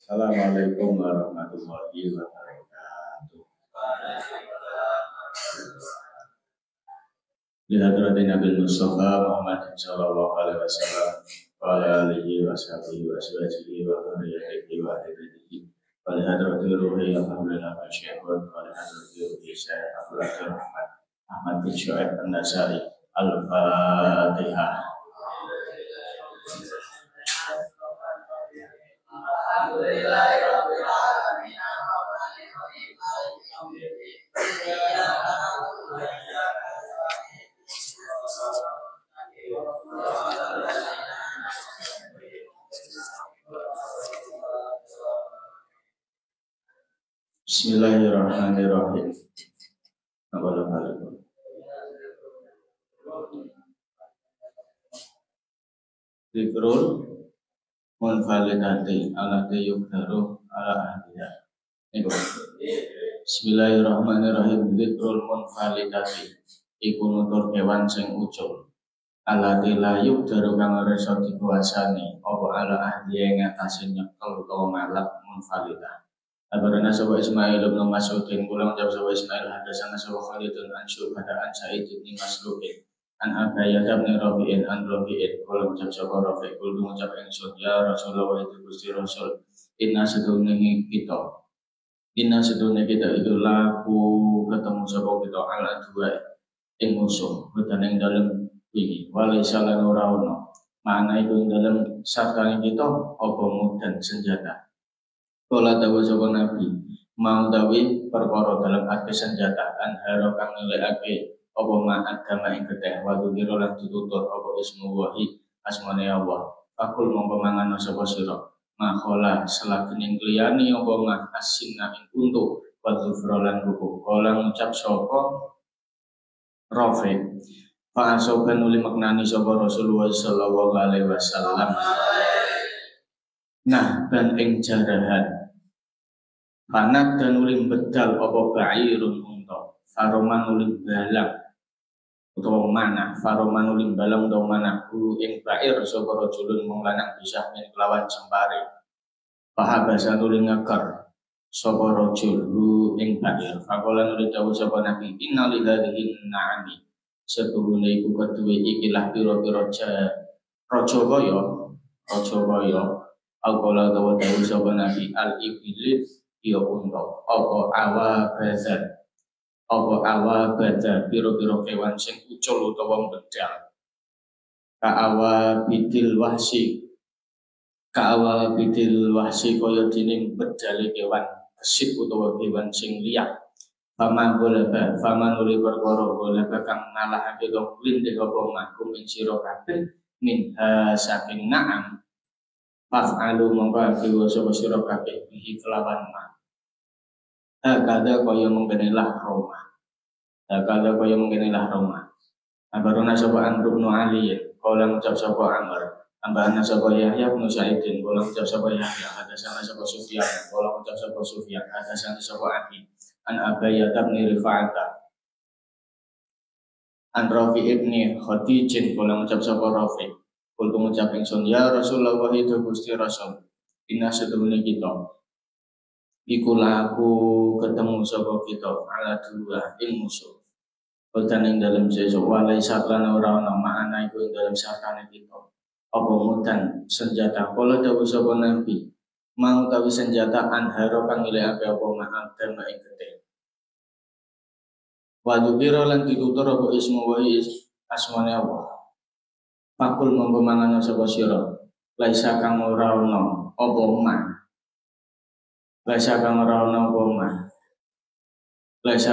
Assalamualaikum warahmatullahi wabarakatuh. Di hadratin Nabi Mustafa Muhammad sallallahu alaihi wasallam wa ala alihi wa sahbihi wa azwajihi wa dzurriyyatihi wa ahlihi wa li hadrati ruhi alhamdulillah wa syaikhun wa li hadrati ruhi Syekh Abdul Rahman Ahmad bin Syuaib An-Nasari Al-Fatihah. Bismillahirrahmanirrahim. Zikrul munfalidati alati yukdaru ala ahliya. Bismillahirrahmanirrahim. Zikrul munfalidati iku nutur kewan sing ucul alati la yukdaru kang ora iso dikuasani apa ala ahliya ngatasi nyekel utawa ngalap munfalidah. Abarana sawa Ismail bin Mas'udin kula ngucap sawa Ismail hadasana sawa Khalidun an Syu'bah an Sa'id bin Masruqin an Abayah bin Rafi'in an Rafi'in kula ngucap sawa Rafi' kula ngucap ingsun ya Rasulullah itu Gusti Rasul inna sedune kita itu laku ketemu sapa kita ala dua ing musuh boten ing dalem ini walaisa lan ora ono makna iku ing dalem sartane kita apa mudan senjata. Kala dawa sapa Nabi mau dawi perkara dalam ake senjata anharo kang nilaiake apa ma agama ing getih wa dzikra lan ditutur apa ismu wahi asmane Allah fakul mongko mangan sapa sira makhola selakening kliyani apa ma asinna ing untu wa dzufra lan buku kala ngucap sapa Rafi fa asoban nuli maknani sapa Rasulullah sallallahu alaihi wasallam nah dan ing jarahan panat dan ulim bedal apa ba'irun unta faroman ulim balang utawa mana faroman ulim balang utawa mana guru ing ba'ir sapa rajulun mung lanang bisa min kelawan cempare pahabasan ulim ngekar sapa rajul ing ba'ir fakolan ulim dawuh sapa nabi innali hadhihi na'ami setuhune iku keduwe ikilah pira-pira raja kaya Al-Qala dawa sapa nabi al-ibilit ya unta apa awa bazar piro-piro kewan sing ucul utawa bedal ka awa bidil wahsi kaya dene bedale kewan kesit utawa kewan sing liya faman uli perkara golaba kang nalahake lindih apa makum ing sira kabeh minha saking na'am fa'alu mongko akiwa sapa sira kabeh bihi kelawan ma kada kaya mengkenilah Roma abarona sapa Amr bin Ali kala ngucap sapa Amr ambana sapa Yahya bin Sa'idin kala ngucap sapa Yahya hadasana sapa Sufyan kala ngucap sapa Sufyan hadasana sapa Abi an Abayah bin Rifa'ata an Rafi' ibn Khadijin kala ngucap sapa Rafi' kultu ngucap ingsun ya Rasulullah itu Gusti Rasul inna sedune kita iku laku ketemu sapa kita ala dua ing musuh boten ing dalem sesuk walai satlan ora ana makna iku ing dalem sartane kita apa mudan senjata kala dawuh sapa nabi mau tawi senjata anharo kang nilaiake apa ma'am dan ing getih wa dzikra lan ditutur apa ismu wa asmane Allah Pakul mongko mangan sapa sira laisa kang ora ana apa ma laisa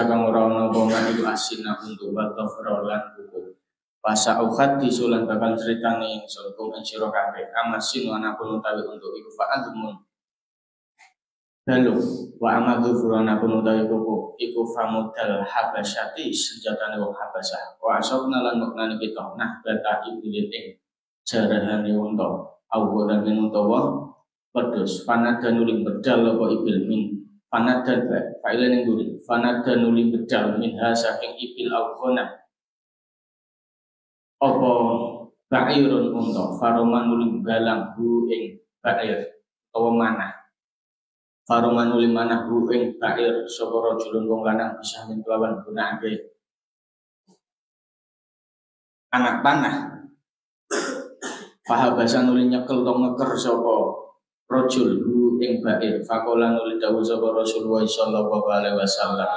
kang ora ana itu asina untuk batofro lan buku pasa ukhat disulan bakal ceritane ingsun kum ing sira kabeh amasin ana pun utawi untuk iku fa'admun dalu wa amadu furana pun utawi kuku iku famudal habasyati senjatane wong habasah wa asabna lan maknane kita nah bata ibilin ing jarahane unta au dan utawa wedhus panadan uling bedal apa ibil min panadan failan ing guri panadan uling bedal min ha saking ibil au khona apa ba'irun unta faroman uling balang hu ing ba'ir utawa manah Faruman ulimana hu ing bair sapa rajulun wong lanang bisa min kelawan gunake anak panah. Fahabasan nuli nyekel to ngeker sapa rajul hu ing bair. Faqala nuli dawuh sapa Rasulullah sallallahu alaihi wasallam.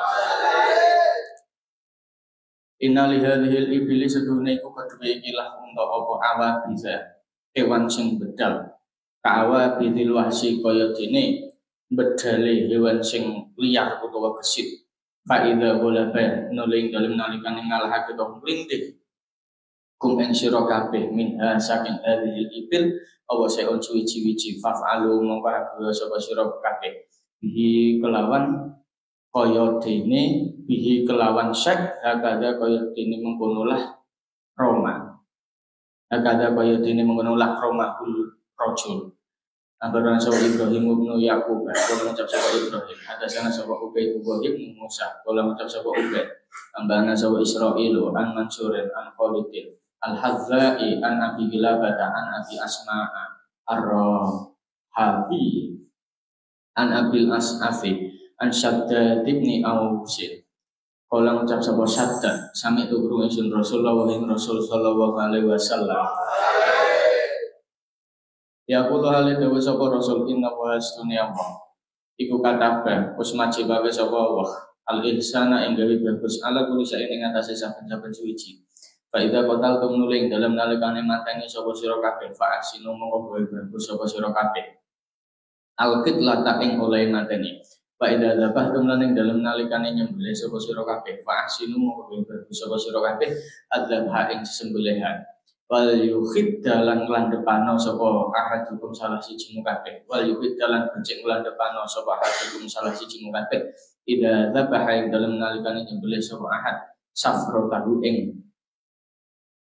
Innali hadhil iblis sedune iku kedue ikilah untuk apa awak bisa kewan sing bedal. Kawa bidil wahsi kaya dene bedale hewan sing liar utawa gesit. Fa idza golaba nuling dalem nalikane ngalahake to mlintih kum ing sira kabeh minha saking hadhil ibil apa seon suwi-wiji fa'alu mongko sapa sira kabeh bihi kelawan kaya dene bihi kelawan syek hakada kaya dene mengkonolah Roma hakada kaya dene mengkonolah Roma kul rajul Abaran sawa Ibrahim ibnu Yaqub kala ngucap sawa Ibrahim hadasana sawa Ubaid ibnu Musa kala ngucap sawa Ubaid ambana sawa Israil an Mansurin an Khalidin al-Hazzai an Abi Gilabata an Abi Asma'a ar-Rahabi an Abil As'afi an Shaddad ibni Ausin kala ngucap sapa Shaddad sami tu krungu ingsun Rasulullah ing Rasul sallallahu alaihi wasallam ya kulo hale dewe sapa Rasul inna wa astunya Allah iku kataba wis majibake sapa Allah al ihsana ing gawe bagus ala kulo sak ing atase saben-saben suci fa idza qatal tumnuling dalam nalikane mateni sapa sira kabeh fa asinu mongko gawe bagus sapa sira kabeh al qitlata ing oleh mateni fa idza dzabah tumnuling dalam nalikane nyembelih sapa sira kabeh fa asinu mongko gawe bagus sapa sira kabeh adzabha ing sembelihan wal yukhid dalan nglandhepano sapa ahadukum salah siji kabeh wal yukhid dalan becik nglandhepano sapa ahadukum salah siji kabeh ida dzabaha ing dalem nalikane nyembelih sapa ahad safrotahu ing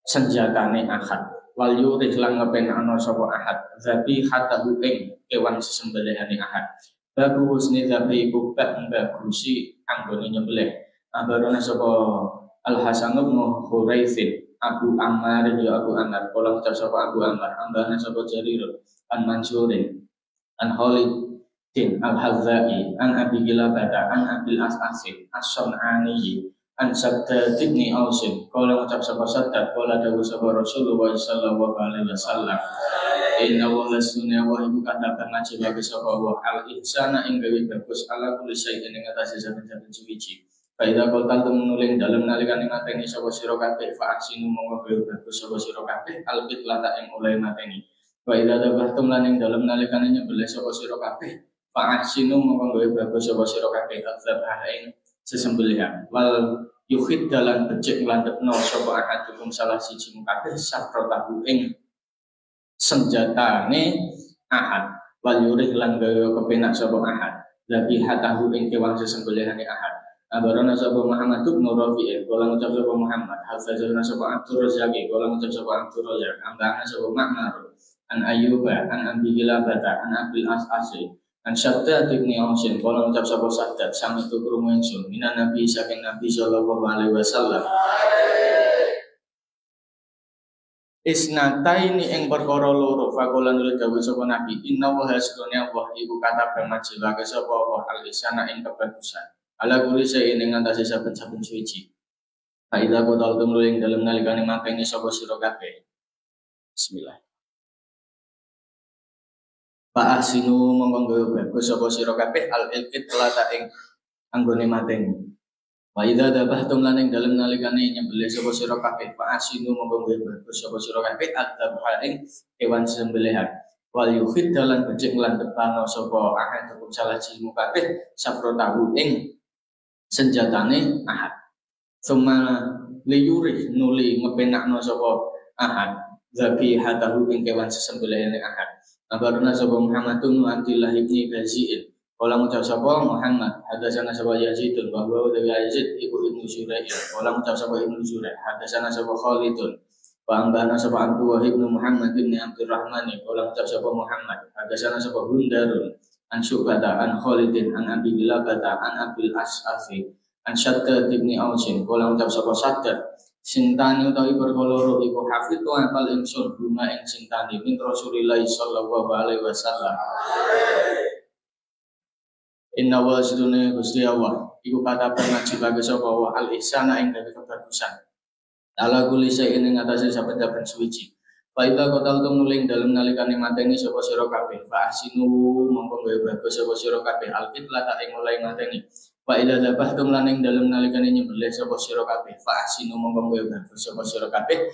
senjatane ahad wal yurih lan ngepenano sapa ahad dzabihatahu ing kewan sesembelihane ahad babu husni dzabi kubak bagusi anggone nyembelih ambarona sapa Al Hasan bin Huraitsin Abu Ammar ya Abu Ammar kala ngucap sapa Abu Ammar ambana sapa Jarir an Mansurin an Khalidin al-Hazzai an Abi Gilabata an Abil As'asi as-Sun'ani an Shaddad ibn Ausin kala ngucap sapa Shaddad kala dawuh sapa Rasulullah sallallahu alaihi wasallam inna wa lasuna wa ibu katakan najibake sapa wa al-ihsana ing gawe bagus ala kulli syai'in ing atase saben-saben suci Faida kotal temenuling dalam nalikane mateni sapa sira kabeh fa aksinu monggo bagus sapa sira kabeh albit lata ing oleh mateni. Faida dabahtum lan ing dalam nalikane nyembelih sapa sira kabeh fa aksinu monggo bagus sapa sira kabeh adzabah ing sesembelihan. Wal yukhid dalan becik nglandhepno sapa ahadukum salah siji kabeh safrotahu ing senjatane ahad. Wal yurih lan gawe kepenak sapa ahad. Labi hatahu ing kewan sesembelihane ahad. Abarona sapa Muhammad bin Rafi'i kala ngucap sapa Muhammad hafazana sapa Abdur Razzaqi kala ngucap sapa Abdur Razzaq ambana sapa Ma'mar an Ayyuba an Abi Gilabata an Abil As'asi an Shaddad ibn Ausin kala ngucap sapa Shaddad sami tu krungu ingsun minan Nabi saking Nabi sallallahu alaihi wasallam isnataini ing perkara loro faqala nuli dawuh sapa Nabi inna wa hasbunya Allah iku kata bemajilake sapa Allah al-ihsana ing kebagusan ala kuli saya ing atase saben-saben suci. Fa idza qatal tumluing dalem nalikane mateni sapa sira kabeh. Bismillah. Fa ahsinu monggo gawe bagus sapa sira kabeh al ilkit lata ing anggone mateni. Fa idza dabahtum lan ing dalem nalikane nyembelih sapa sira kabeh fa ahsinu monggo gawe bagus sapa sira kabeh adzabha ing kewan sembelihan. Wal yukhid dalan becik lan depano sapa ahad hukum salah siji kabeh safrotahu ing senjatane ahad summa liyurih nuli ngepenakno sapa ahad zabi hatahu ing kewan sesembelihane ahad abarna sapa Muhammadun Abdullah ibni Bazi'in kala ngucap sapa Muhammad hadasana sapa Yazidun bahwa Yazid ibu ibnu Zuraih kala ngucap sapa ibnu Zuraih hadasana sapa Khalidun wa ambana sapa Abdul Wahid ibnu Muhammad ibni Abdurrahman kala ngucap sapa Muhammad hadasana sapa Hundarun an Syu'bata an Khalidin an Abi Gilabata an Abil As'afi an Shaddad ibn Ausin kala ngucap sapa Shaddad sintani utawi perkara iku hafidhu apal ingsun guna ing sintani min Rasulillah sallallahu alaihi wasallam Inna wa sidune Gusti Allah iku kata ngajibake sapa wa al ihsana ing gawe kebagusan ala kulli shay'in ing atase saben-saben suwiji fa idza qataltum nuling dalem nalikane mateni sapa sira kabeh fa asinu mongko gawe bagus sapa sira kabeh al qitlata ing mulai mateni fa idza dzabhtum lan ing dalem nalikane nyembelih sapa sira kabeh fa asinu mongko gawe bagus sapa sira kabeh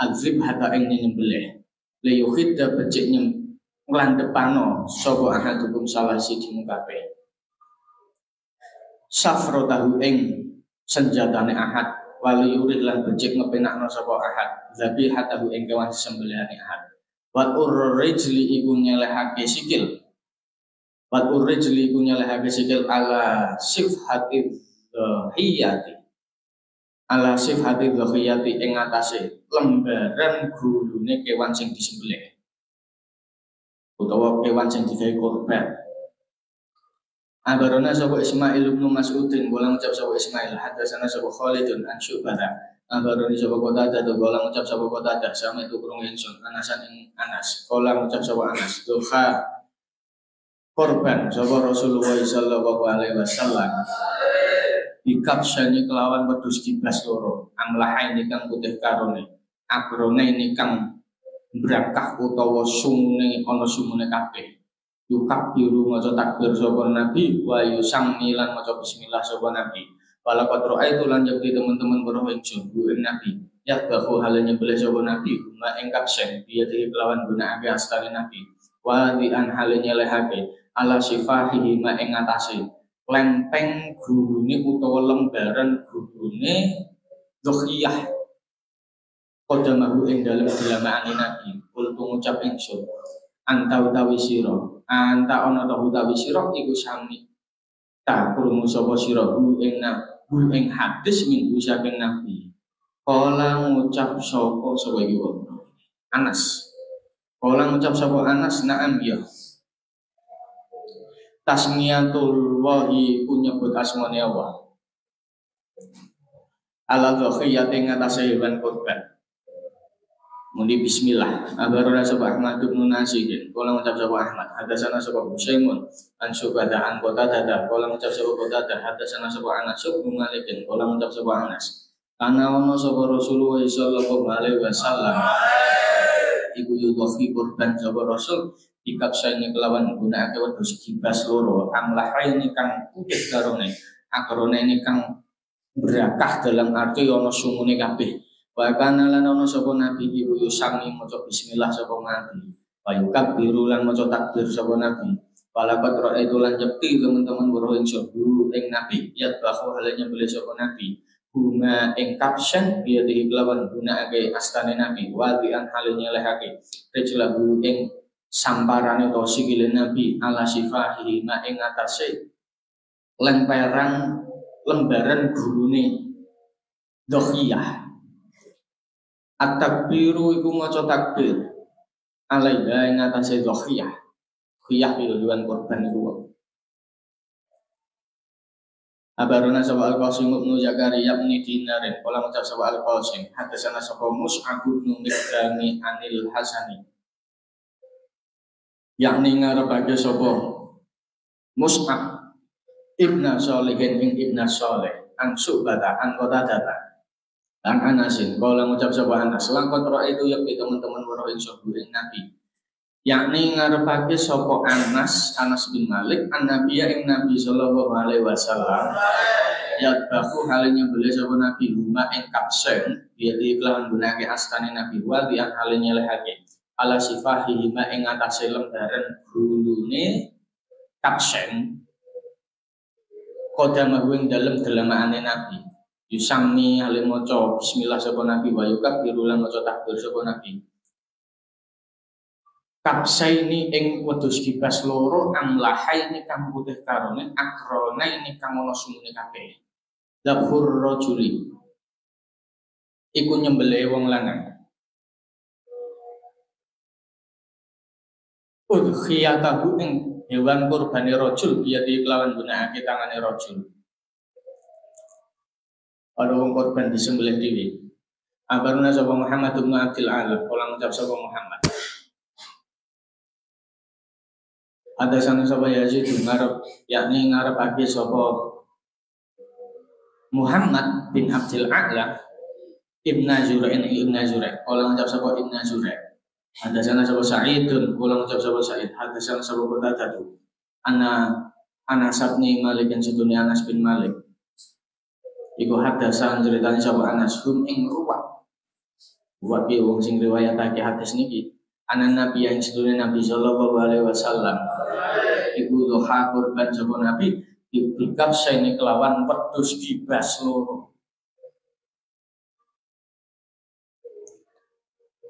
azib hata ing nyembelih le yukhidda becik nglandepano sapa ahadukum salah siji kabeh safro tahu ing senjatane ahad wali yurid lan becik ngepenakno sapa ahad zabi hatahu ing kewan sembelihane ahad wat urrijli iku nyelehake sikil ala sifhati dhiyati ing atase lembaran gulune kewan sing disembelih utawa kewan sing digawe korban. Abarona sapa Ismail bin Mas'udin bolang ucap sapa Ismail hadatsana sapa Khalidun an Syu'bah abaroni sapa Qatadah bolang ucap sapa Qatadah sami tu krung ingsun Anasan ing Anas bolang ucap sapa Anas duha korban sapa Rasulullah sallallahu alaihi wasallam dikapsani kelawan wedhus kibas loro amlahaini kang putih karone abrone ini kang brakah utawa sumune ana sumune kabeh yukab biru maca takbir sapa nabi wa yusammi lan maca bismillah sapa nabi wala qadra itu lan yakti teman-teman weruh ingsun bu nabi ya bahu halanya nyembelih sapa nabi ma ing kapsen biya kelawan gunakake astane nabi wa di an halanya lehake ala sifahihi ma ing atase lempeng gurune utawa lembaran gurune dhukhiyah qadamahu ing dalem dilamaane nabi kul ngucap ingsun anta utawi sira anta ana ta utawi sira iku sami ta krungu sapa sira hu ing hadis minggu saking nabi kala ngucap sapa iki wong Anas kala ngucap sapa Anas na'am ya tasmiyatul wahi nyebut asmane Allah ala dhiyati ngatasé hewan korban muni bismillah abarona sapa Ahmad bin Nasidin kala ngucap sapa Ahmad hadatsana sapa Husaimun an Syu'bah an Qatadah kala ngucap sapa Qatadah hadatsana sapa Anas bin Malik kala ngucap sapa Anas ana ono sapa Rasulullah sallallahu alaihi wasallam iku yudhi korban sapa Rasul dikapsani kelawan gunakake wedhus kibas loro amlahaini kang putih karone akrone ini kang berakah dalam arti ono sumune kabeh. Wa kana lan ana sapa nabi iku yusami maca bismillah sapa nabi. Wa yukabbiru lan maca takbir sapa nabi. Wala qadra itu lan yakti teman-teman weruh ingsun ing nabi yat bahu halanya beli sapa nabi. Huma ing kapsen biya kelawan gunakake astane nabi wa di an halanya lehake. Rejlahu ing samparane to sikile nabi ala sifahi ma ing atase lembaran gurune dhiyah. At-takbiru iku maca takbir alaiha ing atase dhiyah. Dhiyah piye hewan korban iku. Abarona sapa Al-Qasim bin Zakaria bin Dinarin kala ngucap sapa Al-Qasim hadatsana sapa Mus'ab bin Miqdami anil Hasani yakni ngarepake sapa Mus'ab ibna Shalihin ing ibna Shalih an Syu'bah an Qatadah an Anasin kala ngucap sapa Anas langkot roh itu yakni teman-teman weruh ingsun ing Nabi yakni ngarepake sapa Anas bin Malik an Nabi ing Nabi sallallahu alaihi wasallam ya bahu halnya beli sapa Nabi huma ing kapsen dia kelawan gunake astane Nabi wa dia halnya lehake ala sifahi ma ing atase lembaran gulune kapsen kodamahu ing dalem delamaane Nabi yusami halim maca bismillah sapa Nabi wa yukabbiru lan maca takbir sapa Nabi kapsaini ing wedhus kibas loro amlahaini kang putih karone akrone kang ana sumune kabeh dapur rajuli iku nyembelih wong lanang udhiyatahu ing hewan kurbane rajul biati kelawan gunakake tangane rajul ana wong korban disembelih dhewe abaruna sapa Muhammad bin Abdul Alam kala ngucap sapa Muhammad Ada sana sapa Yazid ngarep yakni ngarepake sapa Muhammad bin Abdul A'la Ibnu Zuraik kala ngucap sapa Ibnu Zuraik. Ada sana sapa Sa'idun kala ngucap sapa Sa'id. Ada sana sapa Qatadah Anas bin Malik yang sedunia Anas bin Malik. Iku hadasan ceritanya sapa Anas hum ing ruwah. Wa bi wong sing riwayatake hadis niki. Anan Nabi yang sedunia Nabi sallallahu alaihi wasallam. Iku doha korban sapa Nabi dibikap saini kelawan wedhus gibas loro.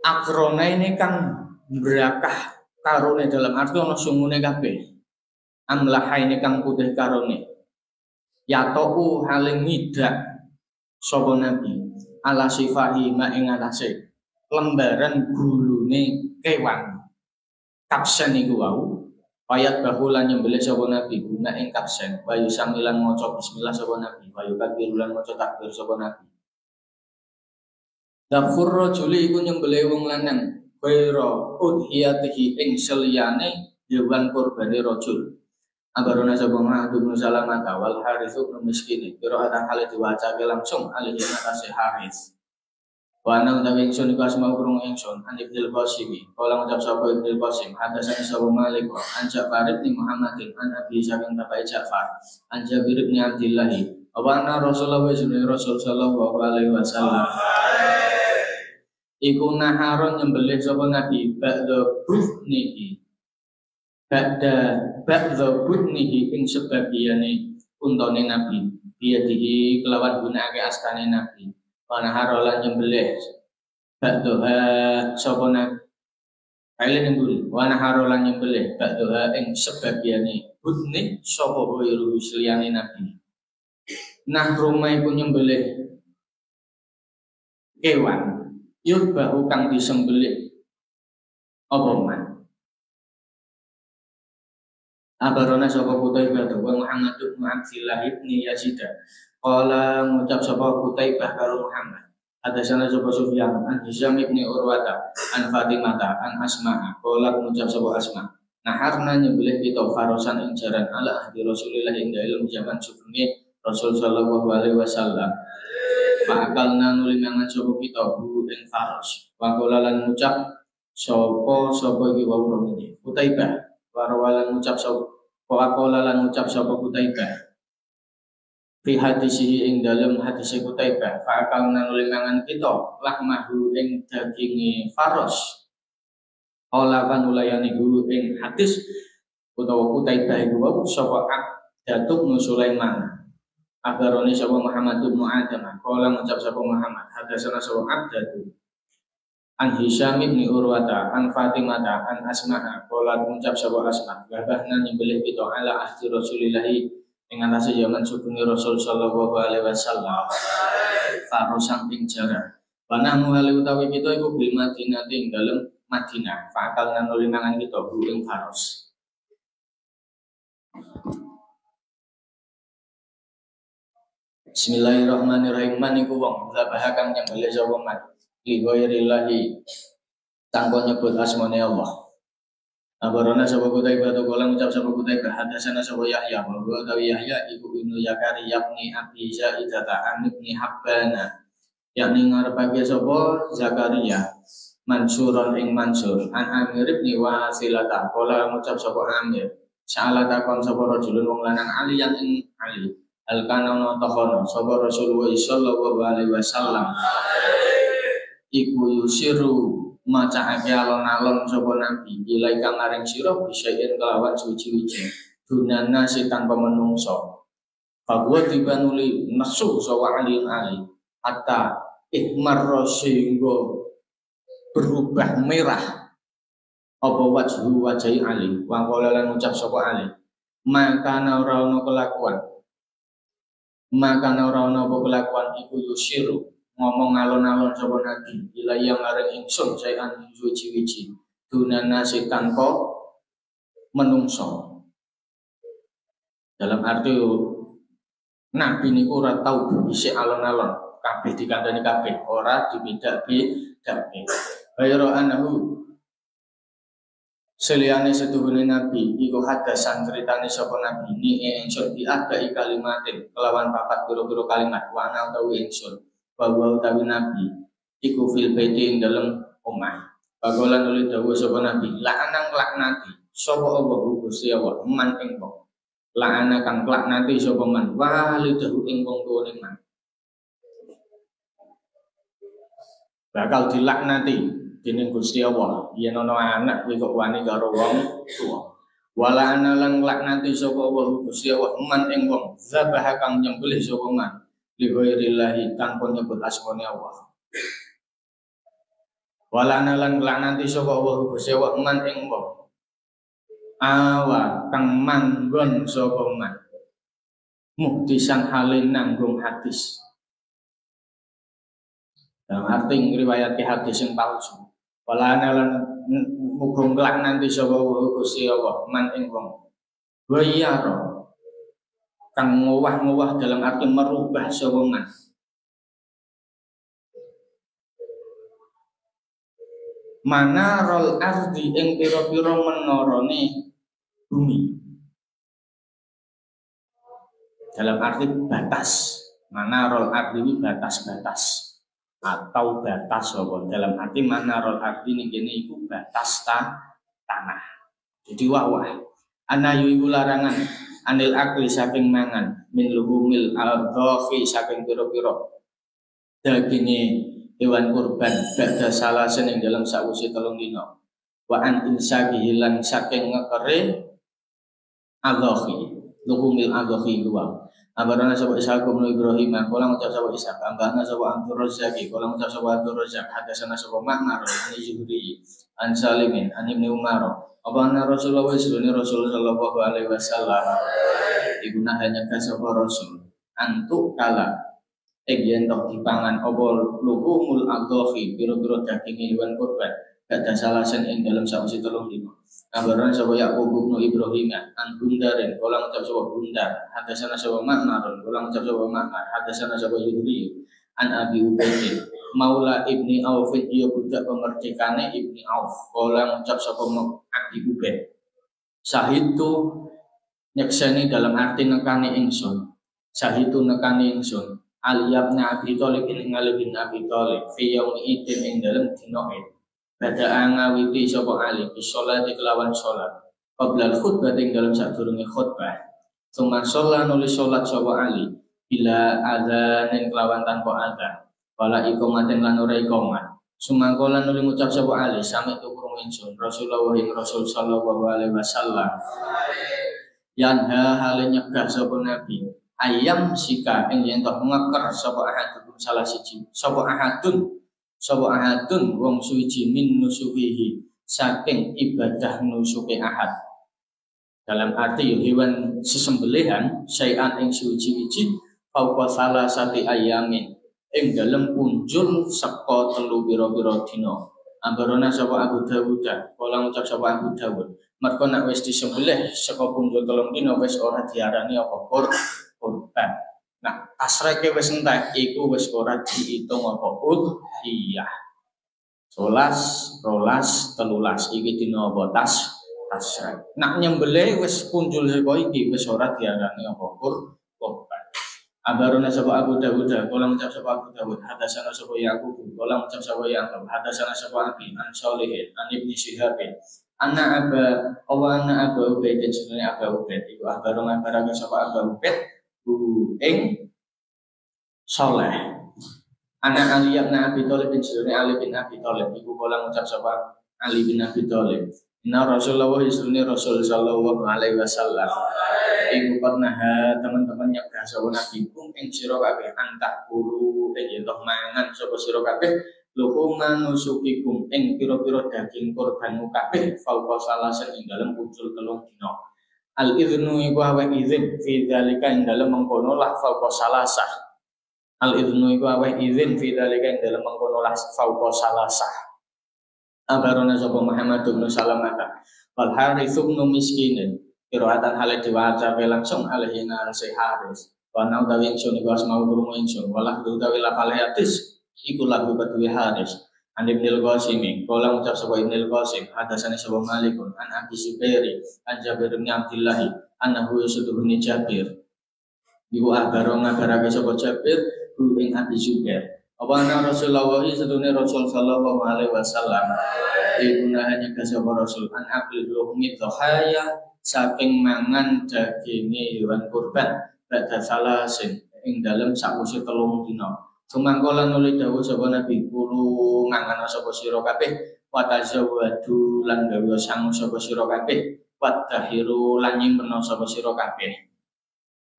Akrona ini kan berakah karone dalam arti ono sungune kabeh. Amlaha ini kang putih karone. Ya tau haling ngidak sapa Nabi ala sifahi ma ing atase lembaran gulune kewan. Kapsen iku wau ayat bahulan nyembelih sapa Nabi guna ing kapsen wayu samilan maca bismillah sapa Nabi wayu kabirulan maca takbir sapa Nabi. Dafur rajuli iku nyembelih wong lanang khaira udhiyatihi ing seliyane hewan kurbane rajul. Abarona sapa Ma'ad bin Salamah wal Harits bin Miskin qira'atan hal diwacake langsung alih atase Harits. Wa ana utawi ingsun iku asma krungu ingsun an Ibnu Qasim kala ngucap sapa Ibnu Qasim hadatsana sapa Malik an Ja'far bin Muhammadin an Abi saking bapak Ja'far an Jabir bin Abdullah wa anna Rasulullah sallallahu alaihi wasallam iku naharon nyembelih sapa Nabi ba'da budnihi ing sebagiane untone Nabi biadihi kelawan gunake astane Nabi wa naharolan nyembelih ba'daha sapa Nabi kailen mburi wa naharolan nyembelih ba'daha ing sebagiane budni sapa wiru liyane Nabi. Nah rumah iku nyembelih kewan yurbahu kang disembelih apa man Abarona sapa Qutaibah wa Muhammad bin Abdillah bin Yazid. Qala ngucap sapa Qutaibah karo Muhammad. Hadatsana sapa Sufyan an Hisham bin Urwata an Fatimah an Asma. Qala ngucap sapa Asma. Naharna nyembelih kita farosan ing jaran ala ahdi Rasulillah ing dalem zaman sebelumnya Rasul sallallahu alaihi wasallam. Fa'akalna nuli mangan sapa kita hu ing faros. Wa qala lan ngucap sapa iki wau ini. Qutaibah warawalan ngucap sapa Qutaibah fi hadisihi ing dalem hadise Qutaibah fa'akal nuli mangan kita lahmahu ing daginge faros ola kan ulayani guru ing hadis utawa Qutaibah iku wae sapa Abdatu bin Sulaiman agarone sapa Muhammad bin Adam kala ngucap sapa Muhammad hadatsana sapa Abdatu an Hisham bin Urwata an Fatimah an Asma qala ngucap sapa Asma gabahna nyembelih kita ala ahdi Rasulillah ing atase zaman sukunge Rasul sallallahu alaihi wasallam farosan ing jaran panah muhali utawi kita iku bil Madinah ing dalem Madinah fakal nang limangan kita ing faros. Bismillahirrahmanirrahim maniku wong zabahakan nyembelih sapa man li ghairillahi tanpa nyebut asmane Allah. Abarona sapa Qutaibah to kala ngucap sapa Qutaibah hadatsana sapa Yahya wa utawi Yahya iku Ibnu Zakaria bin Abi Zaidah an Ibnu Habbana yakni ngarepake sapa Zakaria Mansuron ing Mansur an Amir bin Wasilah kala ngucap sapa Amir saala takon sapa rajulun wong lanang aliyan ing Ali al-kana tahono sapa Rasulullah sallallahu alaihi wasallam iku yusiru macake alon-alon sapa nabi ilai kang aring sira bisa yen kelawan suci-suci dunana tanpa menungso bahwa dibanuli nesu sapa Ali hatta ihmar sehingga berubah merah apa wajah Ali wa qala lan ngucap sapa Ali maka ora ono apa kelakuan iku yusiru ngomong alon-alon sapa nabi ila yang areng ingsun sayan suci-suci dunana tanpa menungso dalam arti nabi niku ora tau isih alon-alon kabeh dikandani kabeh ora dibedak-bedake bayro anahu Seliyane setuhune nabi iku hadasan critane sapa nabi ni ingsun diadai kalimatin kelawan papat pira-pira kalimat wa ana utawi ingsun bahwa utawi nabi iku fil baiti ing dalem omah. Bagolan oleh dawuh sapa nabi la'anang laknati sapa Allah Gusti Allah man ing wong. La'ana kang laknati sapa man walidahu ing wong tuwane man. Bakal dilaknati dening Gusti Allah yen ana anak kuwi kok wani karo wong tuwa. Wala ana lan laknati sapa Allah Gusti Allah man ing wong zabah kang nyembelih sapa man li ghairillahi tanpa nyebut asmane Allah. Wala ana lan laknati sapa Allah Gusti Allah man ing wong awa kang manggon sapa man muktisan halin nanggung hadis. Dalam arti ngriwayati hadis yang palsu. Wala lan muga nglaknati sapa Gusti Allah man ing wong. Wa yaro kang ngowah-ngowah dalam arti merubah sapa man. Manarul ardi ing pira-pira menorone bumi. Dalam arti batas. Manarul ardi ini batas-batas. Atau batas apa dalam arti manarul ardi ning kene iku batas tanah. Jadi wah anayu iku larangan anil akli saking mangan min luhumil al-dhafi saking pira-pira daginge hewan kurban badha salasen ing dalam sakwise 3 dina. Wa an insaki hilang saking ngekere al-dhafi luhumil al-dhafi wa Ambarana sapa Ishaq bin Ibrahim, kala ngucap sapa Ishaq, ambana sapa Abdur Razzaq, kala ngucap sapa Abdur Razzaq, hadatsana sapa Ma'mar, an Zuhri, an Salimin, an Ibnu Umar. Abana Rasulullah sallallahu alaihi wasallam iku hanya sapa Rasul, antuk kala yen tok dipangan apa luhumul adhafi, pira-pira daging hewan kurban, kada salasen ing dalam sawise 3 dina. Kabaran sapa Yaqub bin Ibrahim an Bundarin kala ngucap sapa Bundar hadatsana sapa Ma'mar kala ngucap sapa Ma'mar hadatsana sapa Zuhri an Abi Ubaid Maula Ibni Auf dia budak pemerdekane Ibni Auf kala ngucap sapa Abi Ubaid Sahitu nyekseni dalam arti nekani ingsun Sahitu nekani ingsun Ali bin Abi Thalib ing Ali bin Abi Thalib fi yaumi idin ing dalem dina Id. Bada ngawiti sapa Ali bisolat kelawan salat. Qabla khutbah ing dalam sadurunge khutbah. Suma sholat nulis salat sapa Ali bila adzan kelawan tanpa adzan. Wala iqamatin lan ora iqamah. Suma kala nulis ngucap sapa Ali sami tu krungu ingsun Rasulullah ing Rasul sallallahu alaihi wasallam. Yanha hale nyegah sapa Nabi. Ayam sika ing yen tok ngeker sapa ahadun salah siji. Sapa ahadun wong suci min nusuhihi saking ibadah nusuke ahad. Dalam arti hewan sesembelihan sayan ing suci-suci fauqa salasati ayamin ing dalem punjul saka 3 pira-pira dina. Ambarana sapa Abu Dawud, kala ngucap sapa Abu Dawud, mergo nek wis disembelih saka punjul 3 dina wis ora diarani apa kurban. Nah, asreke wis entek iku wis ora diitung apa iya. 11, 12, 13 iki dina apa tasrek. Nak nyembelih wis punjul saka iki wis ora diarani apa kurban. Abaruna sapa Abu Dawud, kala ngucap sapa Abu Dawud, hadatsana sapa Yaqub, kala ngucap sapa Yaqub, hadatsana sapa Abi an Shalih an Ibnu Syihab. Anna Abu Ubaid sebenarnya Abu Ubaid iku abaruna baraka sapa Abu Ubaid ing Saleh. Anak Ali bin Abi Thalib bin Ali bin Abi Thalib iku kala ngucap sapa Ali bin Abi Thalib. Inna Rasulullah Rasul sallallahu alaihi wasallam. Iku pernah teman-teman nyegah sapa Nabi kum ing sira kabeh antak guru yen toh mangan sapa sira kabeh luhuman nusukikum ing pira-pira daging kurbanmu kabeh fauqa salasen ing dalem punjul 3 dina. Al idnu iku awe izin fi dzalika ing dalem mengkono lah fauqa salasah. Al idnu iku awe izin fi dzalika ing dalem mengkono lah fauqa salasah. Abarona sapa Muhammad bin Salamah wal Harits bin Miskin qiraatan hale diwaca langsung alaihi nasi Haris wa nau dawi ingsun iku asmau krungu ingsun walah dawi lafal hadis iku lagu kedue Haris An Ibnul Qasim, kala ngucap sapa Ibnul Qasim, hadasane sapa Malikun, an Abi Zubairi, an Jabir bin Abdullah, annahu yusuduhuni Jabir. Iku akhbaro ngabarake sapa Jabir, hu ing Abi Zubair. Apa ana Rasulullah sedune Rasul sallallahu alaihi wasallam. Iku hanya kasapa Rasul an akli luhmi dhahaya saking mangan daginge hewan kurban, badha salasin ing dalem sakwise 3 dina. Sumangkala nuli dawuh sapa Nabi kulo mangan sapa sira kabeh wa tazawwadu lan gawe sangu sapa sira kabeh wa tahiru lan nyimpen sapa sira kabeh.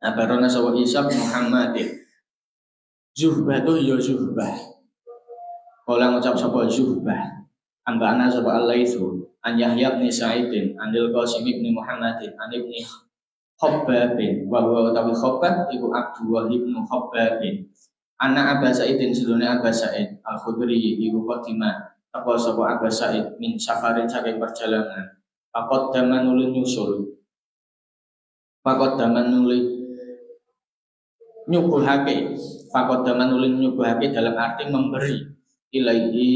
Abarona sapa Isa Muhammad Zuhbah tu ya Zuhbah. Kala ngucap sapa Zuhbah ambana sapa Al-Laitsu an Yahya bin Sa'id an Al-Qasim bin Muhammad an ibni Khabbab wa huwa utawi Khabbab iku Abdullah bin Khabbab. Anak Aba Sa'idin sedune Aba Sa'id Al-Khudri iku qadima apa sapa Aba Sa'id min safarin saking perjalanan. Pakot daman nuli nyusul. Pakot daman nuli nyuguhake. Pakot daman nuli nyuguhake dalam arti memberi ilahi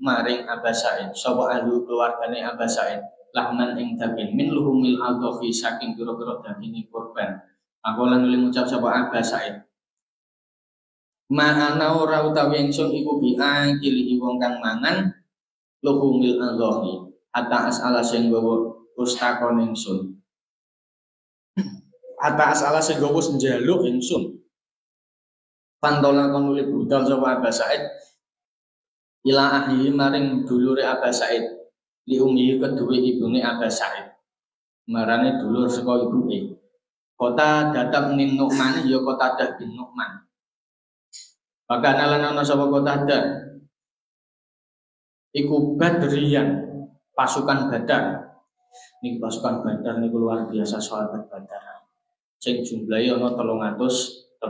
maring Aba Sa'id sapa ahli keluargane Aba Sa'id lahman ing daging min luhumil adhafi saking pira-pira daging kurban. Aku lan nuli ngucap sapa Aba Sa'id ma'ana ora utawi ingsun iku bi'akili wong kang mangan luhumil adhafi hatta as'ala sing gawa ustakon ingsun hatta as'ala sing gawa njaluk ingsun pantola kon nuli budal sapa Aba Sa'id ila ahli maring dulure Aba Sa'id li umi kedue ibune Aba Sa'id marane dulur saka ibuke kota datang ning Nu'man ya kota dah bin Nu'man. Maka nalana sapa kota ada iku Badriyan pasukan Badar. Niki pasukan Badar niku luar biasa sahabat Badar. Sing jumlahe ana 313.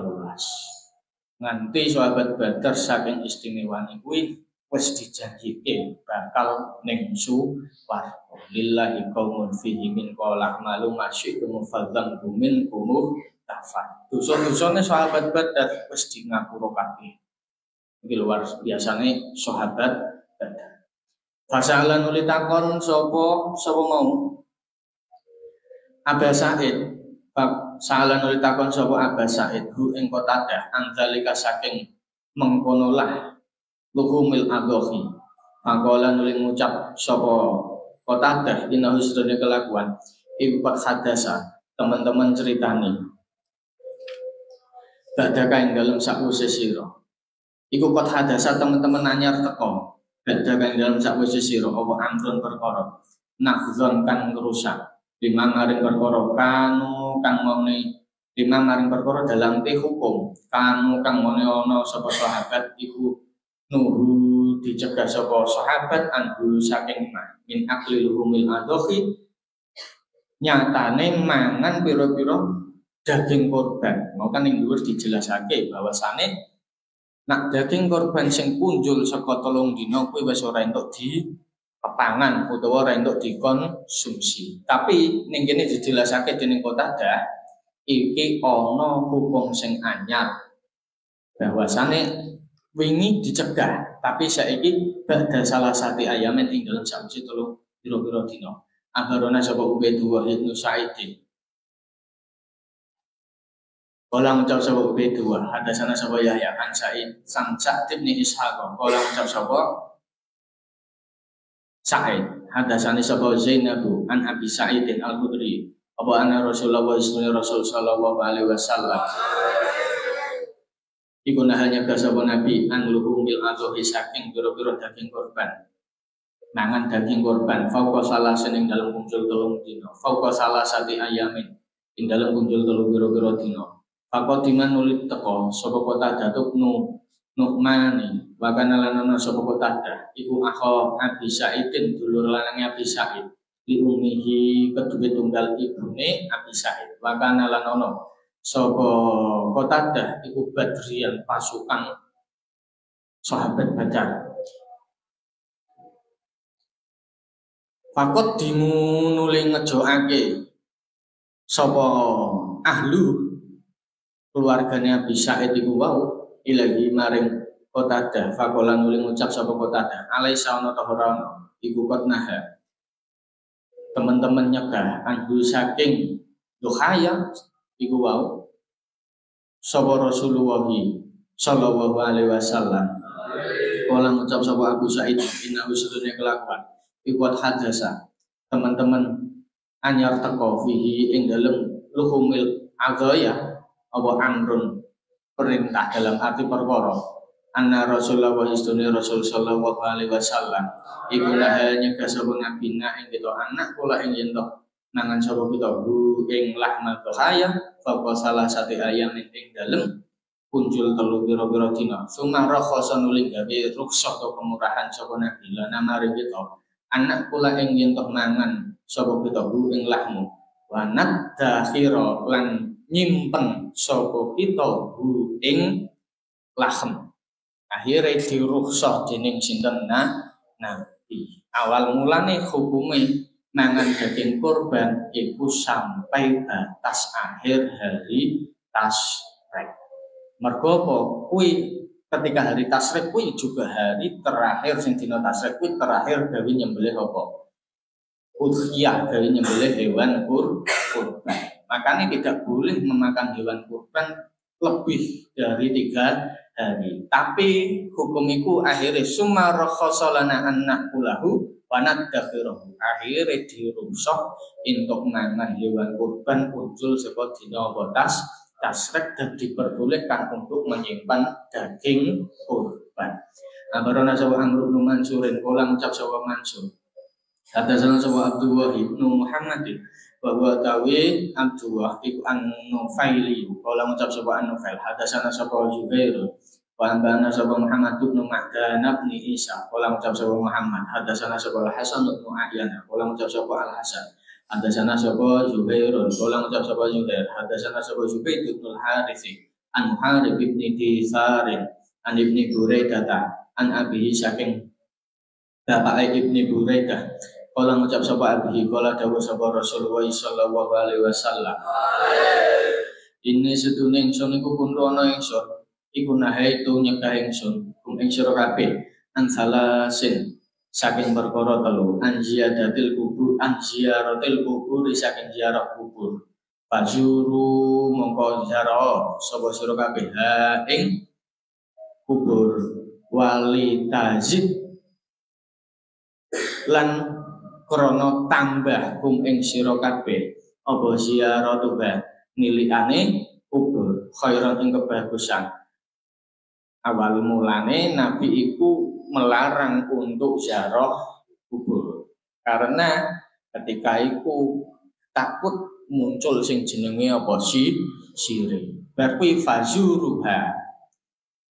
Nganti sahabat Badar saking istimewane kuwi wis dijanjike bakal ning suwarga. Lillahi qaumun fihi min qala malu masyikum fadzam min kumur tafat. Dosa-dosane sahabat Badar wis di ngapura kabeh. Iki luar biasane sahabat Badar. Fasalan nuli takon sapa mau Aba Sa'id. Salan nuli takon sapa Aba Sa'id hu ing Qatadah anzalika saking mengkonolah luhumil adhafi. Mangkola nuli ngucap sapa Qatadah innahu sedene kelakuan iku hadasa teman-teman ceritani badaka ing dalem sakwise sira iku hadasa teman-teman anyar teko badaka ing dalem sakwise sira apa amrun perkara nakzon kang ngrusak lima maring perkara kanu kang mone lima maring perkara dalam hukum kanu kang mone ana sapa sahabat iku nuhu dicegah sapa sahabat anhu saking min akli luhumil adhafi nyatane mangan pira-pira daging korban. Mau kan yang dhuwur dijelasake bahwasane nak daging korban sing punjul saka 3 dina kuwi wis ora entuk dipangan utawa ora entuk dikonsumsi. Tapi ning kene dijelasake dening Qatadah iki ana hukum sing anyar bahwasane wingi dicegah tapi saiki badha salah satu ayamen ing dalam sawise 3 pira-pira dina. Abarona sapa Ubaidullah bin Sa'id. Kala ngucap sapa Ubaidullah, hadasana sapa Yahya an Sa'id, sang Sa'id bin Ishaq. Kala ngucap sapa Sa'id, hadasani sapa Zainab an Abi Sa'id Al-Khudri. Apa ana Rasulullah sallallahu alaihi wasallam. Iku nahanya kasaba Nabi an luhumil adhahi saking pira-pira daging korban. Mangan daging korban fauqa salah ing dalam kunjul 3 dina. Fauqa salah sati ayamin ing dalam kunjul 3 pira-pira dina. Faqadiman nulit teko sapa kota datuk Nu'mani wa kana lanana sapa kota iku akho Abi Sa'idin dulur lanang Abi Sa'id li ummihi kedue tunggal ibune Abi Sa'id wa kana lanana sapa kota iku Badriyan pasukan sahabat Badar. Fakot dimunuli ngejoake sapa ahlu keluarganya Abi Sa'id iku wau ilahi maring Qatadah faqala nuli ngucap sapa Qatadah alaisa ana ta ora ana iku naha teman-teman nyegah anhu saking duhaya iku wau sapa Rasulullah sallallahu alaihi wasallam. Kala ngucap sapa Abu Sa'id inna usudune kelakuan iku hadasa teman-teman anyar teko fihi ing dalem luhumil adhaya apa amrun perintah dalam arti perkara anna Rasulullah istune Rasul sallallahu alaihi wasallam iku laha nyegah sapa ngabina ing kita anak kula ing yen nangan sapa kita ing lahmat khayam fa salah satu ayam ing dalem kunjul telu pira-pira dina summa rakhasa nuling gawe rukhsah atau kemurahan sapa nabi lan maring kita anak kula ing yen mangan sapa kita ing lahmu wa nadakhira lan nyimpen sapa kita ing lahem akhirnya dirukhsah dening sinten nabi awal mulane hukume mangan daging kurban iku sampai batas akhir hari tasrek. Mergo apa? Kuwi ketika hari tasrek kuwi juga hari terakhir sing dina tasrek kuwi terakhir gawe nyembelih apa? Udhiyah, gawe nyembelih hewan kurban. Makanya tidak boleh memakan hewan kurban lebih dari 3 hari. Tapi hukum iku akhirnya summa rakhasalana anak kulahu wanat dakhirahu akhirnya dirusak untuk mangan hewan kurban muncul sebab dina batas tasrek dan diperbolehkan untuk menyimpan daging kurban. Abarona sawa Amr bin Mansurin kala ngucap sawa Mansur hadatsana sawa Abdullah bin Muhammad bahwa tawi Abdullah iku an-Nufaili kala ngucap sawa an-Nufail hadatsana sawa Zubair wa ambana sapa Muhammad bin Ma'dan bin Isa kala ngucap sapa Muhammad hadatsana sapa Hasan bin Ayyana kala ngucap sapa Al-Hasan hadatsana sapa Zubair kala ngucap sapa Zubair hadatsana sapa Zubair bin Al-Harits an Harib bin Disar an Ibnu Buraidah an Abi saking bapak Ibnu Buraidah kala ngucap sapa Abi kala dawuh sapa Rasulullah sallallahu alaihi wasallam ini sedune ingsun iku punrono ingsun iku nahaitu nyegah ingsun ing sira kabeh an salasin saking perkara telu an ziyadatil kubur an ziyaratil kubur saking ziarah kubur fajuru mongko ziarah sapa sira kabeh ha ing kubur wali tazid lan krana tambah ing sira kabeh apa ziaratu ba nilikane kubur khairan ing kebagusan. Awal mulane Nabi iku melarang untuk ziarah kubur karena ketika iku takut muncul sing jenenge apa syirik. Berarti fazuruha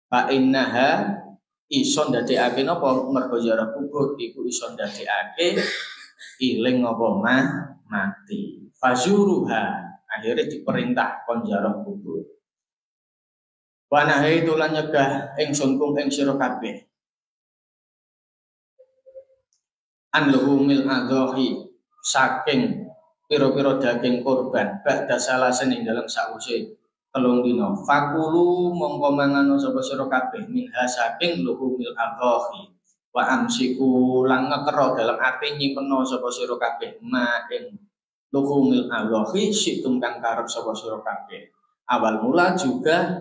fa innaha iso ndadekake napa mergo ziarah kubur iku iso ndadekake iling apa mati. Fazuruha akhirnya diperintah kon ziarah kubur. Wa nahaitu lan nyegah ingsun kum ing sira kabeh an luhumil adhahi saking pira-pira daging kurban ba'da salasen ing dalam sause 3 dina fakulu mongko mangan sapa sira kabeh minha saking luhumil adhahi wa amsiku lan ngekero dalam arti nyimpen sapa sira kabeh ma ing luhumil adhahi situm kang karep sapa sira kabeh. Awal mula juga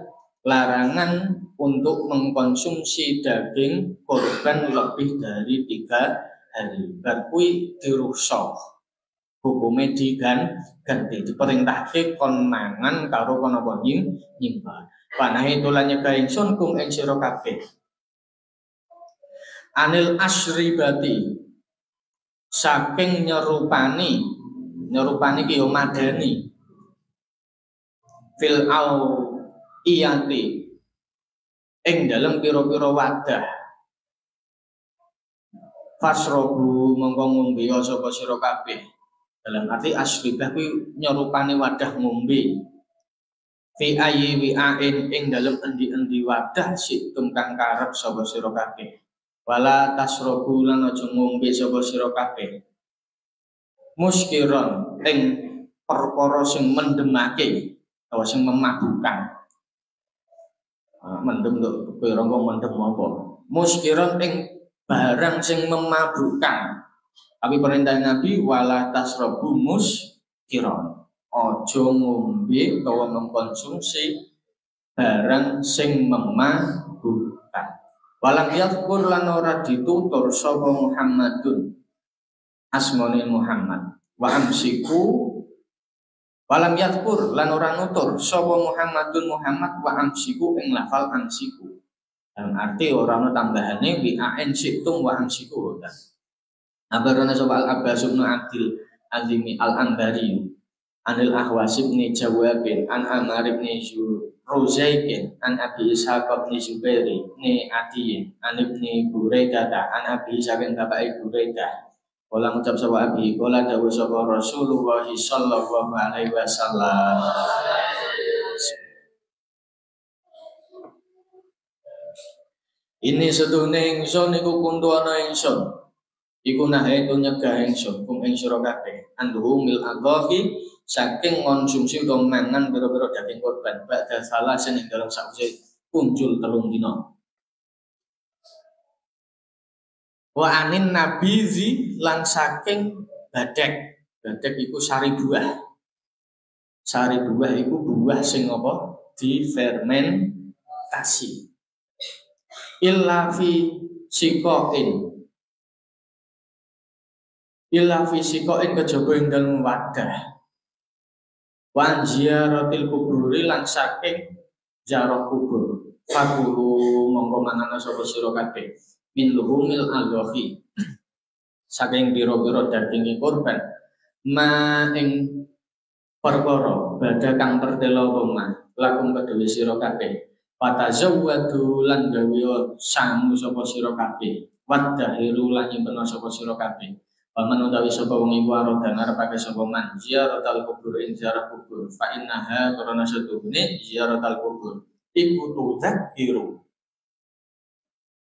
larangan untuk mengkonsumsi daging kurban lebih dari 3 hari. Berarti dirusak. Hukumnya diganti. Diperintahke kon mangan karo kon apa nyimpan. Panahe tulan nyegah ingsun kum ing sira kabeh. Anil asribati saking nyerupani ki yo madani. Fil au iyati ing dalam pira-pira wadah fasrobu mongko ngombe sapa sira kabeh dalam arti asribah kuwi nyerupani wadah ngombe fi ayyi wi'ain ing dalam endi-endi wadah situm kang karep sapa sira kabeh wala tasrobu lan aja ngombe sapa sira kabeh muskiron ing perkara sing mendemake atau sing memabukkan. mendem kok kowe rongko mendem apa? Muskiron ing barang sing memabukkan. Tapi perintah Nabi wala tasrabu muskiron. Aja ngombe utawa mengkonsumsi barang sing memabukkan. Walam yadhkur lan ora ditutur sapa Muhammadun asmane Muhammad. Wa amsiku walam yadhkur lan ora nutur sapa Muhammadun Muhammad wa amsiku ing lafal amsiku. Dalam arti ora ono tambahane wi ain situm wa amsiku. Abarana sapa Al-Abbas bin Abdul Azimi Al-Anbari Anil Ahwas bin Jawabin an Amr bin Rozaikin an Abi Ishaq bin Zubairi ni Adiyin an Ibni Buraidah an Abi saking bapak Buraidah. Kala ngucap sapa Abi kala dawuh sapa Rasulullah sallallahu alaihi wasallam. Ini seduhne ingsun iku kuntu ana ingsun. Iku nahe tu nyegah ingsun kum ing sira kabeh anduhu mil adhafi saking konsumsi utawa mangan pira-pira daging korban badha salah sing dalam sakwise kunjul 3 dina. Wa anin nabizi lan saking badek. Badek iku sari buah. Sari buah iku buah sing apa? Difermentasi. Illa fi sikoin kejaba ing dalem wadah. Wan ziyaratil kuburi lan saking ziarah kubur. Fakulu mongko mangan sapa sira kabeh min luhumil adhafi saking pira-pira daging korban ma ing perkara badha kang pertela apa lakum kedue sira kabeh. Fatazawwadu lan gawe sangu sapa sira kabeh. Wadahiru lan nyimpen sapa sira kabeh. Paman utawi sapa wong iku arep ngarepake sapa man ziaratal kubur ing ziarah kubur fa innaha karena setuhune ziaratal kubur iku tudzakiru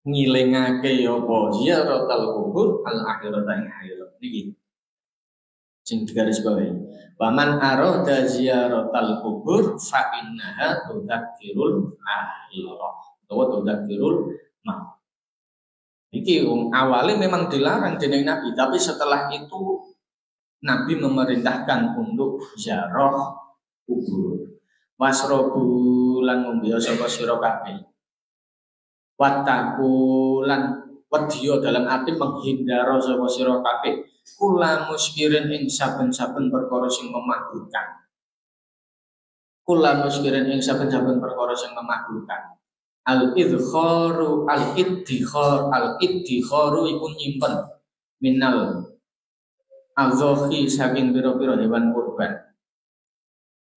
ngilingake apa ziaratal kubur al akhirat ing akhirat niki sing digaris bawahi. Paman arada ziaratal kubur fa innaha tudzakirul akhirah utawa tudzakirul maut. Iki awalnya memang dilarang dening Nabi, tapi setelah itu Nabi memerintahkan untuk ziarah kubur. Wasrobu lan ngombe sapa sira kabeh. Wattaku lan wedya dalam arti menghindar sapa sira kabeh. Kula muskirin ing saben-saben perkara sing memabukkan. Kula muskirin ing saben-saben perkara sing memabukkan. Al-idkharu iku nyimpen minal azzahi saking pira-pira hewan kurban.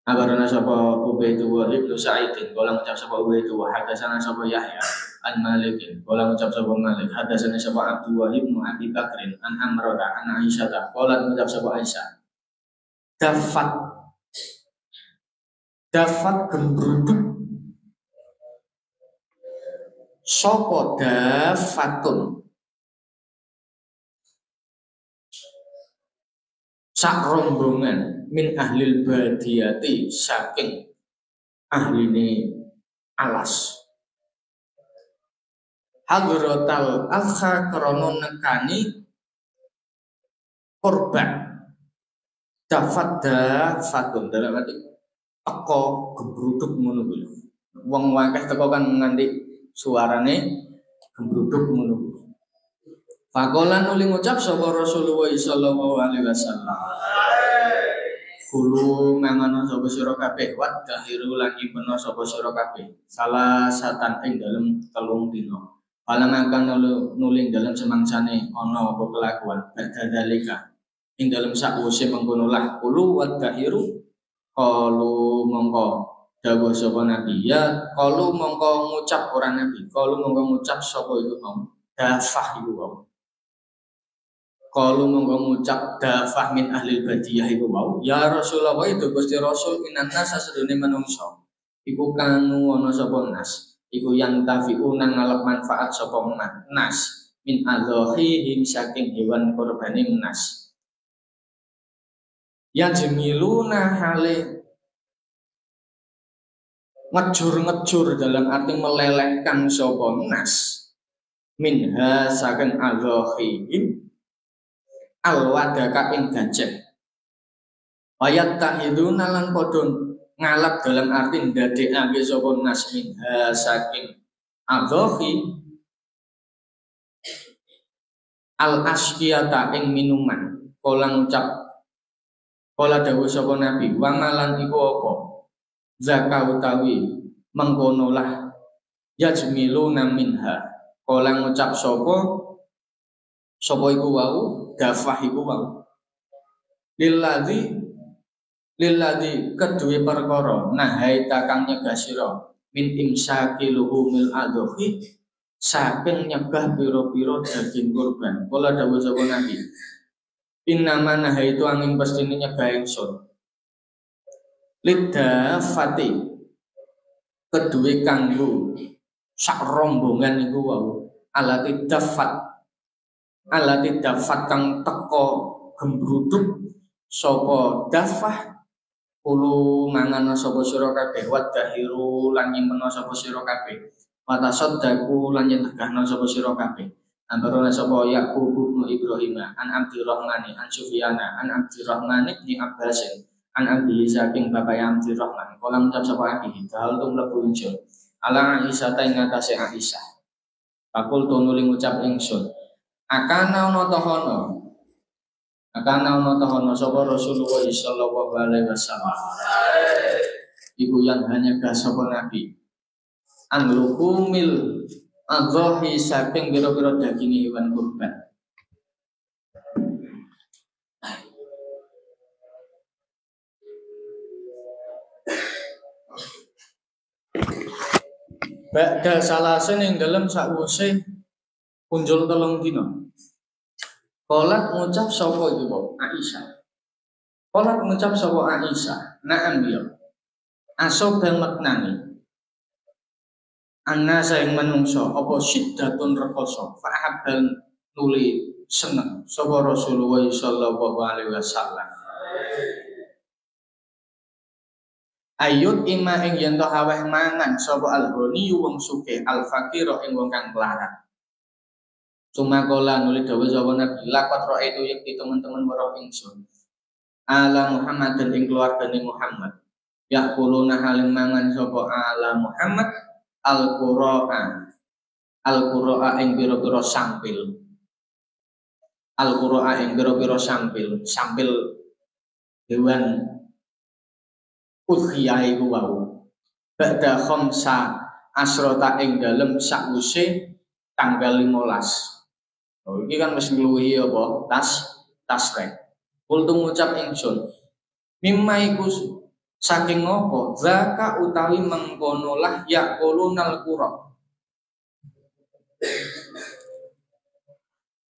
Abarana sapa Ubaidullah ibnu Sa'id kala ngucap sapa Ubaidullah hadatsana sapa Yahya an Malik kala ngucap sapa Malik hadatsana sapa Abdullah ibnu Abi Bakrin an Amrata an Aisyah kala ngucap sapa Aisyah dafat gembruduk sapa dafatun sak rombongan min ahlil badiyati saking ahline alas hadratal akha krana nekani korban dafatun dalam arti teko gebruduk ngono kuwi wong akeh teko kan nganti suarane gembruduk ngono. Faqala nuli ngucap sapa Rasulullah sallallahu alaihi wasallam. Kulo mangan sapa sira kabeh wat dahiru lan nyimpen sapa sira kabeh. Salah satan ing dalem 3 dina. Palang akan nuling dalem semangsane ana apa kelakuan badalika. Ing dalem sakwise mengkono lah kulo wat dahiru kalu mongko dawuh sapa Nabi ya kalu mongko ngucap ora Nabi kalu mongko ngucap sapa iku mau dafah iku mau kalu mongko ngucap dafah min ahli badiyah iku mau ya Rasulullah itu Gusti Rasul minan nas sedune manungsa iku kanu ana sapa nas iku yang tafiu nang ngalap manfaat sapa nas min adzahi saking hewan kurbane nas yang jemiluna hale ngejur-ngejur dalam arti melelehkan sapa nas minha saking adhahihim alwadaka ing gajah ayat tahiduna lan padha ngalap dalam arti ndadekake sapa nas minha saking adhahi al askiyata ing minuman kala ngucap kala dawuh sapa nabi wa malan iku apa zaka utawi mengkonolah yajmiluna minha kala ngucap sapa iku wau dafah iku wau lilladzi kedue perkara nahaita kang nyegah sira min imsaki luhumil adhi saking nyegah pira-pira daging kurban kala dawuh sapa nabi innama nahaitu angin pastine nyegah ingsun lidafati kedue kanggo sak rombongan iku wau alati dafat kang teko gembruduk sapa dafah kulo mangan sapa sira kabeh wa dahiru lan nyimpen sapa sira kabeh wa tasaddaku lan nyentegahna sapa sira kabeh ambarona sapa Yaqub bin Ibrahim an Abdurrahman an Sufyana an Abdurrahman bin Abbas an Abi saking bapak Abdurrahman kala ngucap sapa Abi dal tum mlebu ingsun ala Aisyah ta ing atase Aisyah pakul to nuli ngucap ingsun akana ana tahono sapa Rasulullah sallallahu alaihi wasallam iku yang hanya gak sapa nabi an lukumil adhahi saking biro-biro daging hewan kurban ba'da salasen ing dalem sakwise punjul 3 dina Kolat ngucap sapa iku kok Aisyah. Kolat ngucap sapa Aisyah, na'am ya. Asoban maknani. Anna saing manungsa apa syiddatun rekoso fa habal nuli seneng sapa Rasulullah sallallahu alaihi wasallam. Ayut ima ing yen to aweh mangan sapa al-ghani wong sugih al-fakir ing wong kang melarat. Sumakola nuli dawuh sapa Nabi lakot ro itu yakti teman-teman weruh ingsun ala Muhammad dan ing keluargane Muhammad yaquluna halim mangan sapa ala Muhammad al-qura'a ing pira-pira sampil al-qura'a ing pira-pira sampil hewan udhiyah iku wau ba'da khamsa asrota ing dalem sakwise tanggal 15. Oh, ini kan wis ngluwihi apa? Tasrek. Kultu ngucap ingsun. Mimma iku saking apa? Zaka utawi mengkonolah yaqulunal qura.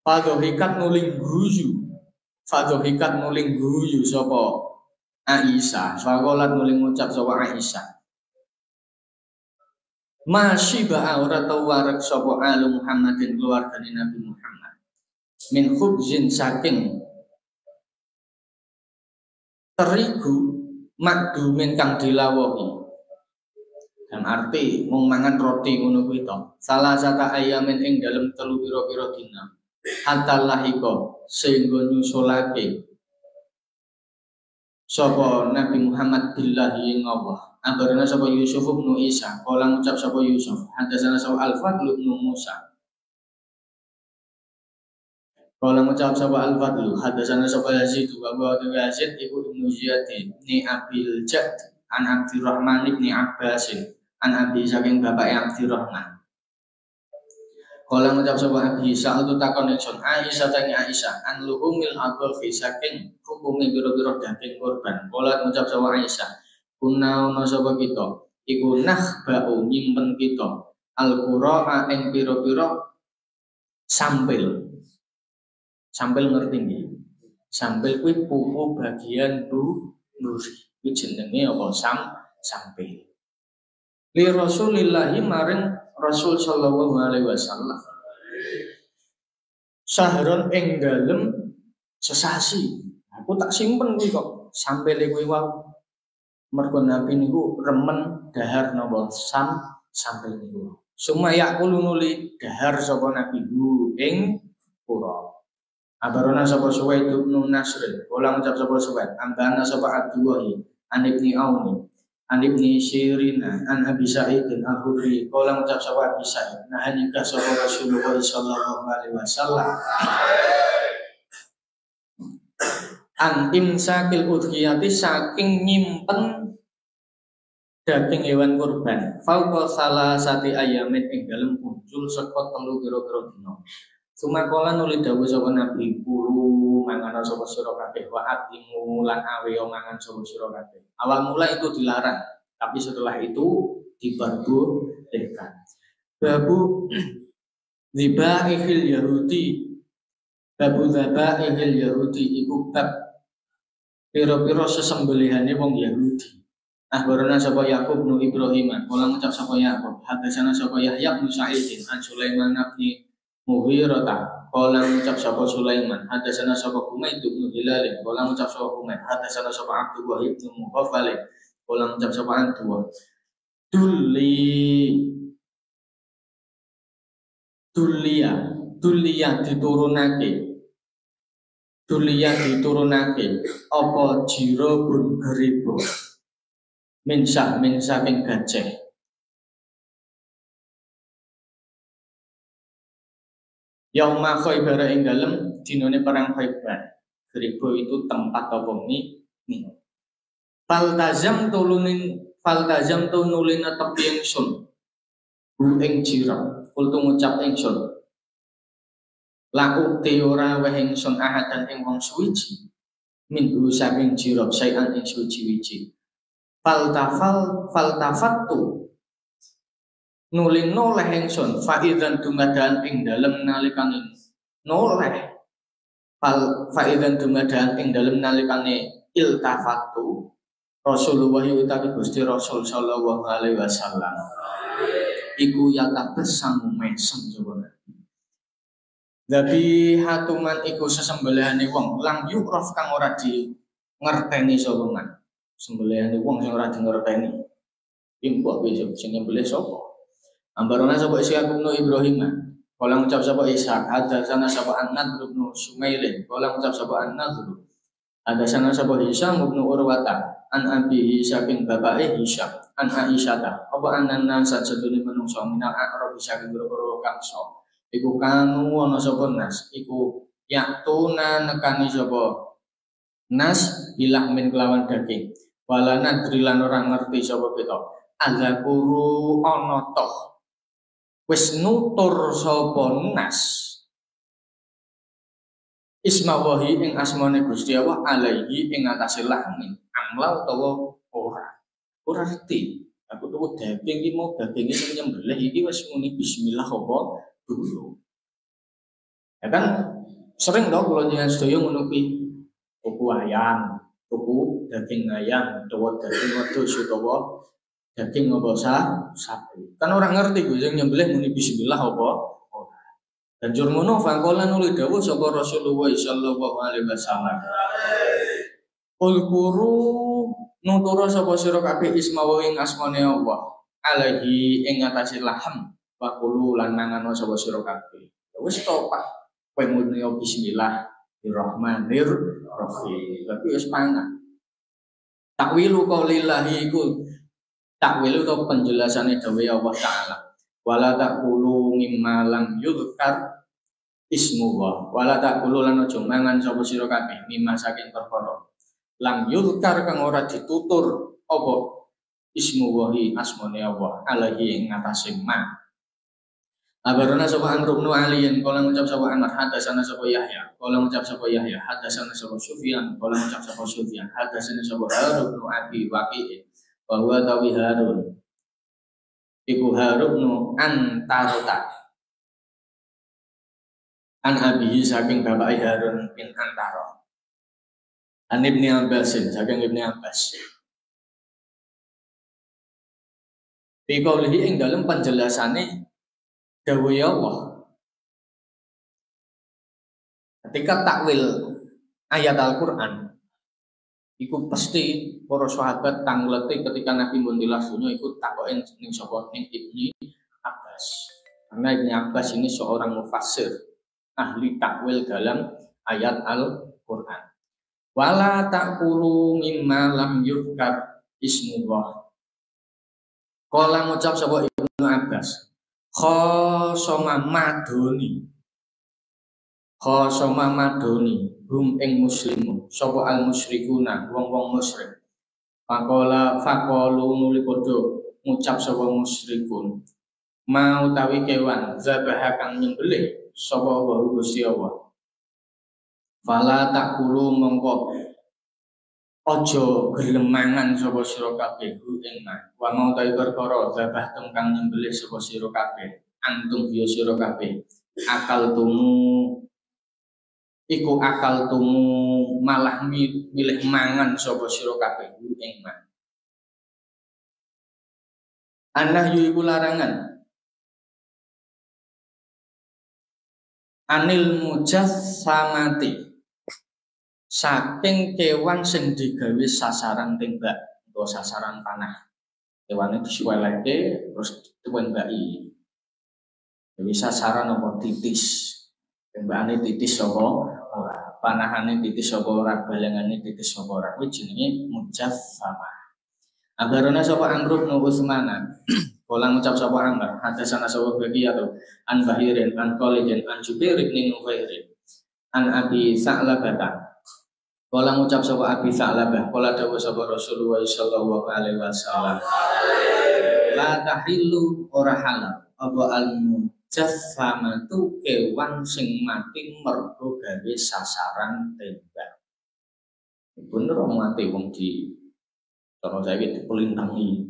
Fadhohikat nuling guyu sapa Aisyah. Faqalat nuling ngucap sapa Aisyah. Masih ba'a ora tau warak sapa alu Muhammadin keluargane Nabi Muhammad min khubzin saking terigu makdumin kang dilawuhi dan arti mung mangan roti ngono kuwi to salah sata ayamin ing dalem 3 pira-pira dina hatta lahika sehingga nyusulake sapa Nabi Muhammad billahi ing Allah. Ambarana sapa Yusuf bin Isa, kala ngucap sapa Yusuf, hadasana sapa Al-Fadl bin Musa. Kala ngucap sapa Al-Fadl, hadasana sapa Yazid, wa Yazid iku Ibnu Ziyad ni Abil Jad an Abdurrahman bin Abbas an Abi saking bapak Abdurrahman. Kala ngucap sapa Abi Sa'al takon ingsun Aisyah tangi Aisyah an luhumil adhafi saking hukume biro-biro daging kurban. Kala ngucap sapa Aisyah kuna ana sapa kita iku nakhba'u nyimpen kita al-qura'a ing pira-pira sampil ngerti nggih sampil kuwi pupu bagian mburi kuwi jenenge apa sampil li Rasulillah maring Rasul sallallahu alaihi wasallam sahron ing dalem sesasi aku tak simpen kuwi kok sampile kuwi wae Mergo Nabi niku remen dahar napa sampai niku. Sumaya kulo nuli dahar sapa Nabi ing pura. Abarona sapa Suwaid bin Nasr, kala ngucap sapa Suwaid, ambana sapa Abdullah an ibni Aun, an ibni Sirin, an Abi Sa'id al-Khudri, kala ngucap sapa Abi Sa'id, nah nikah sapa Rasulullah sallallahu alaihi wasallam an imsakil udhiyati saking nyimpen daging hewan kurban fauqa salasati ayamin ing dalem muncul saka telu kira-kira dina. Sumakola nuli dawuh sapa Nabi kulo mangan sapa sira kabeh wa atimu lan aweyo mangan sapa sira kabeh. Awal mula itu dilarang, tapi setelah itu diperbolehkan. Babu dzibaihil Yahudi. Babu dzibaihil Yahudi iku bab pira-pira sesembelihane wong Yahudi. Akhbarana sapa Yaqub bin Ibrahim, kala ngucap sapa Yaqub, hadatsana sapa Yahya bin Sa'id an Sulaiman bin Mughirah, kala ngucap sapa Sulaiman, hadatsana sapa Humaid bin Hilal, kala ngucap sapa Humaid, hadatsana sapa Abdullah bin Mughaffal, kala ngucap sapa Abdullah. Dulia diturunake apa jira bun geribo min saking gajah. Yauma Khaibar ing dalem dinane perang Khaibar. Geribo itu tempat apa mi. Faltazam tu nulina tepi ingsun. Bu ing jira, kultu ngucap ingsun. La ukti ora weh ingsun ahadan ing wong suwiji. Min saking jira sayan ing suwiji-wiji. Faltafattu nulin noleh ingsun faidan dumadahan ing dalem nalikane noleh faidan dumadahan ing dalem nalikane iltafatu Rasulullah utawi Gusti Rasul sallallahu alaihi wasallam iku yatabasam mesem jebone. Tapi hatuman iku sesembelihane wong lang yukraf kang ora di ngerteni sapa man. Sembelihane wong sing ora di ngerteni. Iki kok besok sing nyembelih sapa? Ambarana sapa Ishaq bin Ibrahim. Kala ngucap sapa Ishaq, hadatsana sapa An-Nadr bin Sumail. Kala ngucap sapa An-Nadr. Hadatsana sapa Hisham bin Urwata. An abihi saking bapake Hisham. An Aisyah. Apa anana sajadune manungsa minal a'rab saking guru-guru kangsa. Iku kanu ana sapa nas. Iku yaktuna nekani sapa nas bilah min kelawan daging. Walana drilan orang ngerti sapa kita. Ada guru ana toh. Wis nutur sapa nas ismawahi ing asmane Gusti Allah alaihi ing atase lahmin amla utawa ora reti aku tuku daging iki mau daginge sing nyembelih iki wis muni bismillah apa dulu ya kan sering dong kalau jenengan sedaya ngono kuwi tuku ayam tuku daging ayam utawa daging wedhus utawa daging apa sapi. Kan orang ngerti gue yang nyembelih muni bismillah apa. Dan jur ngono faqala nuli dawuh sapa Rasulullah sallallahu alaihi wasallam. Qul kuru nutura sapa sira kabeh ismawa ing asmane Allah. Alaihi ing atase laham wa qulu lan mangan sapa sira kabeh. Wis to Pak. Kowe muni bismillahirrahmanirrahim. Tapi wis pangan. Takwilu qaulillahi iku takwil atau penjelasannya dawuh Allah Ta'ala wala taqulu mimma lam yuzkar ismullah wala taqulu lan aja mangan sapa sira kabeh mimma saking perkara lam yuzkar kang ora ditutur apa ismullahi asmane Allah alaihi ing atase ma. Abarana sapa Amr bin Ali kala ngucap sapa Amr hadatsana sapa Yahya kala ngucap sapa Yahya hadatsana sapa Sufyan kala ngucap sapa Sufyan hadatsana sapa Harun bin Abi Waqi bahwa tawi Harun iku Harun Antarota an abihi saking bapak Harun bin Antaro an Ibni Abbas saking Ibni Abbas biqaulihi ing dalem penjelasane dawuh Allah ketika takwil ayat Al-Qur'an Iku pasti para sahabat tanglete ketika Nabi muntilah dunya iku takoken ning sapa ning Ibnu Abbas. Karena Ibnu Abbas ini seorang mufassir, ahli takwil dalam ayat Al-Qur'an. Wala ta'kulu mimma lam yuzkar ismullah. Kala ngucap sapa Ibnu Abbas, khosoma madoni hum ing muslimu sapa al musyrikuna wong-wong musyrik. Faqalu nuli padha ngucap sapa musyrikun mau tawi kewan zabah kang nyembelih sapa wa Gusti Allah. Fala takulu mongko aja gelem mangan sapa sira kabeh ing ma. Wa mau tawi perkara zabah kang nyembelih sapa sira kabeh antum ya sira kabeh akal tumu malah milih mangan sapa sira kabeh ing ma. Anah yu iku larangan anil mujassamati saking kewan sing digawe sasaran tembak atau sasaran panah. Kewan itu disuweleke terus ditembaki. Jadi sasaran apa titis. Tembakane titis apa ora, panahane titis apa ora, balangane titis apa ora. Kuwi jenenge mujassama. Abarana sapa Amr bin Utsman. Kala ngucap sapa Amr, hadasana sapa Baqiyatu an Bahirin an Khalidin an Jubair bin Nuwairin an Abi Sa'labah. Kala ngucap sapa Abi Sa'labah, kala dawuh sapa Rasulullah sallallahu alaihi wasallam. La tahillu ora halal apa al-mujassamatu kewan sing mati mergo gawe sasaran tembak. Bener mati wong di terus saya dipelintangi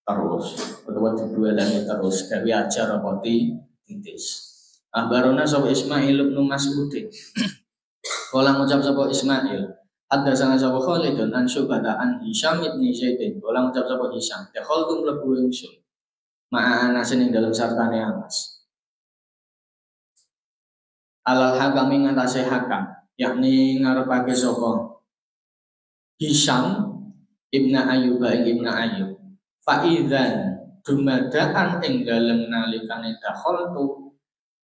terus kedua diduelani terus gawe ajar apa titis. Ahbarona sapa Ismail bin Mas'ud. Kala ngucap sapa Ismail, hadasana sapa Khalid an Syu'bah an Hisham bin Zaid. Kala ngucap sapa Hisham, dakhaltu mlebu ingsun ma'a Anas ing dalam sartane Anas. Alal hakam ing atase hakam, yakni ngarepake sapa Hisham Ibnu Ayyub Ibnu Ayyub. Fa idzan dumadaan ing dalem nalikane dakhaltu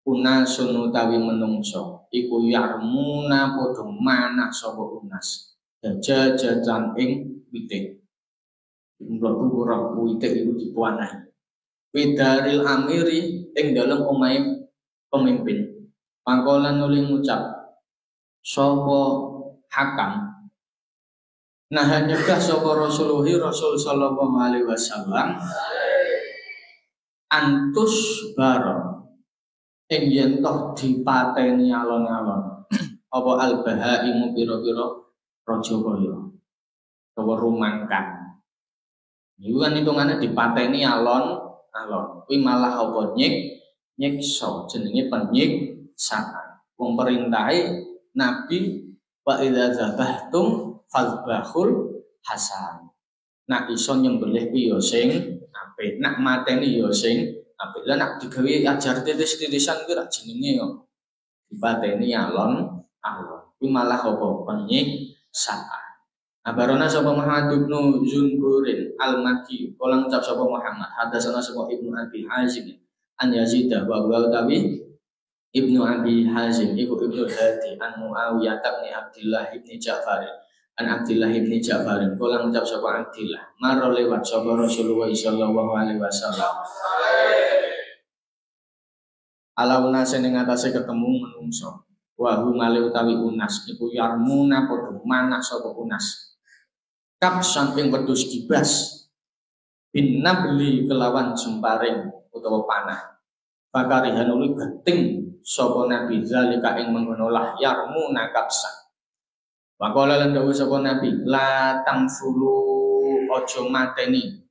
unasun utawi menungso iku yarmuna padha manah sapa unas jajan ing witik. Mlebu ora witik iku dipuanahi. Widaril amiri ing dalem omahe pemimpin. Pangkolan nuli ngucap sapa hakam. Nah nyegah sapa Rasul sallallahu alaihi wasallam antus bar ing yen toh dipateni alon-alon apa al-bahaimu pira-pira raja kaya utawa rumangkang. Iku kan hitungane dipateni alon-alon. Kuwi malah apa nyiksa jenenge penyiksaan. Wong perintahe Nabi wa idza zabahtum fazbahul hasan. Nak iso nyembelih kuwi ya sing apik, nak mateni ya sing apik. Lah nak digawe ajar titis-titisan kuwi ra jenenge yo dipateni alon-alon. Kuwi malah apa penyiksaan. Abarona sapa Muhammad bin Zunburin al-Makki, kala ngucap sapa Muhammad, hadasana sapa Ibnu Abi Hazim an Yazid wa utawi Ibnu Abi Hazim iku Ibnu Hadi an Muawiyah bin Abdullah bin Ja'far an Abdullah bin Ja'far kala ngucap sapa Abdullah maro lewat sapa Rasulullah sallallahu alaihi wasallam alauna seneng atase ketemu menungso wa hum utawi unas iku yarmuna padha manah sapa unas kap samping wedhus gibas bin nabli kelawan jemparing utawa panah bakarihan uli geting sapa Nabi zalika ing mengonolah yarmuna kapsa. Waqala lan dawuh sapa Nabi la tangsulu aja mateni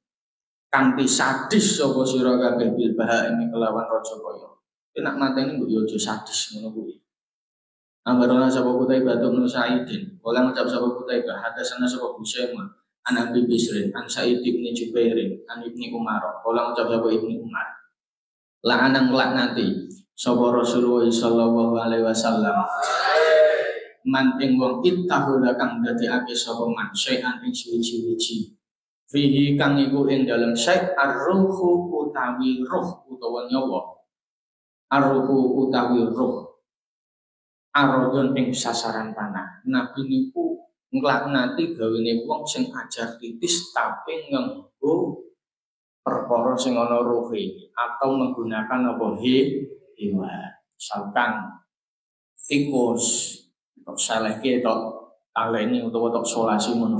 kanthi sadis sapa sira kabeh bil bahaimi kelawan raja kaya. Nek mateni mbok yo aja sadis ngono kuwi. Ambarana sapa Qutaibah bin Sa'idin, kala ngucap sapa Qutaibah hadasana sapa Husaimah an Abi Bisrin an Sa'id bin Jubair an Ibnu Umar, kala ngucap sapa Ibnu Umar. La'anang laknati sapa Rasulullah sallallahu alaihi wasallam man ing wong ittahula kang dadekake sapa man syai'an ing suci-suci fihi kang iku ing dalem syai' ar-ruhu utawi ruh utawa nyawa ar-ruhu utawi ruh arodon ing sasaran panah. Nabi niku nglaknati gawene wong sing ajar titis tapi nganggo perkara sing ana ruhe atau menggunakan apa hewan. Misalkan tikus tok salehke tok taleni utawa tok solasi ngono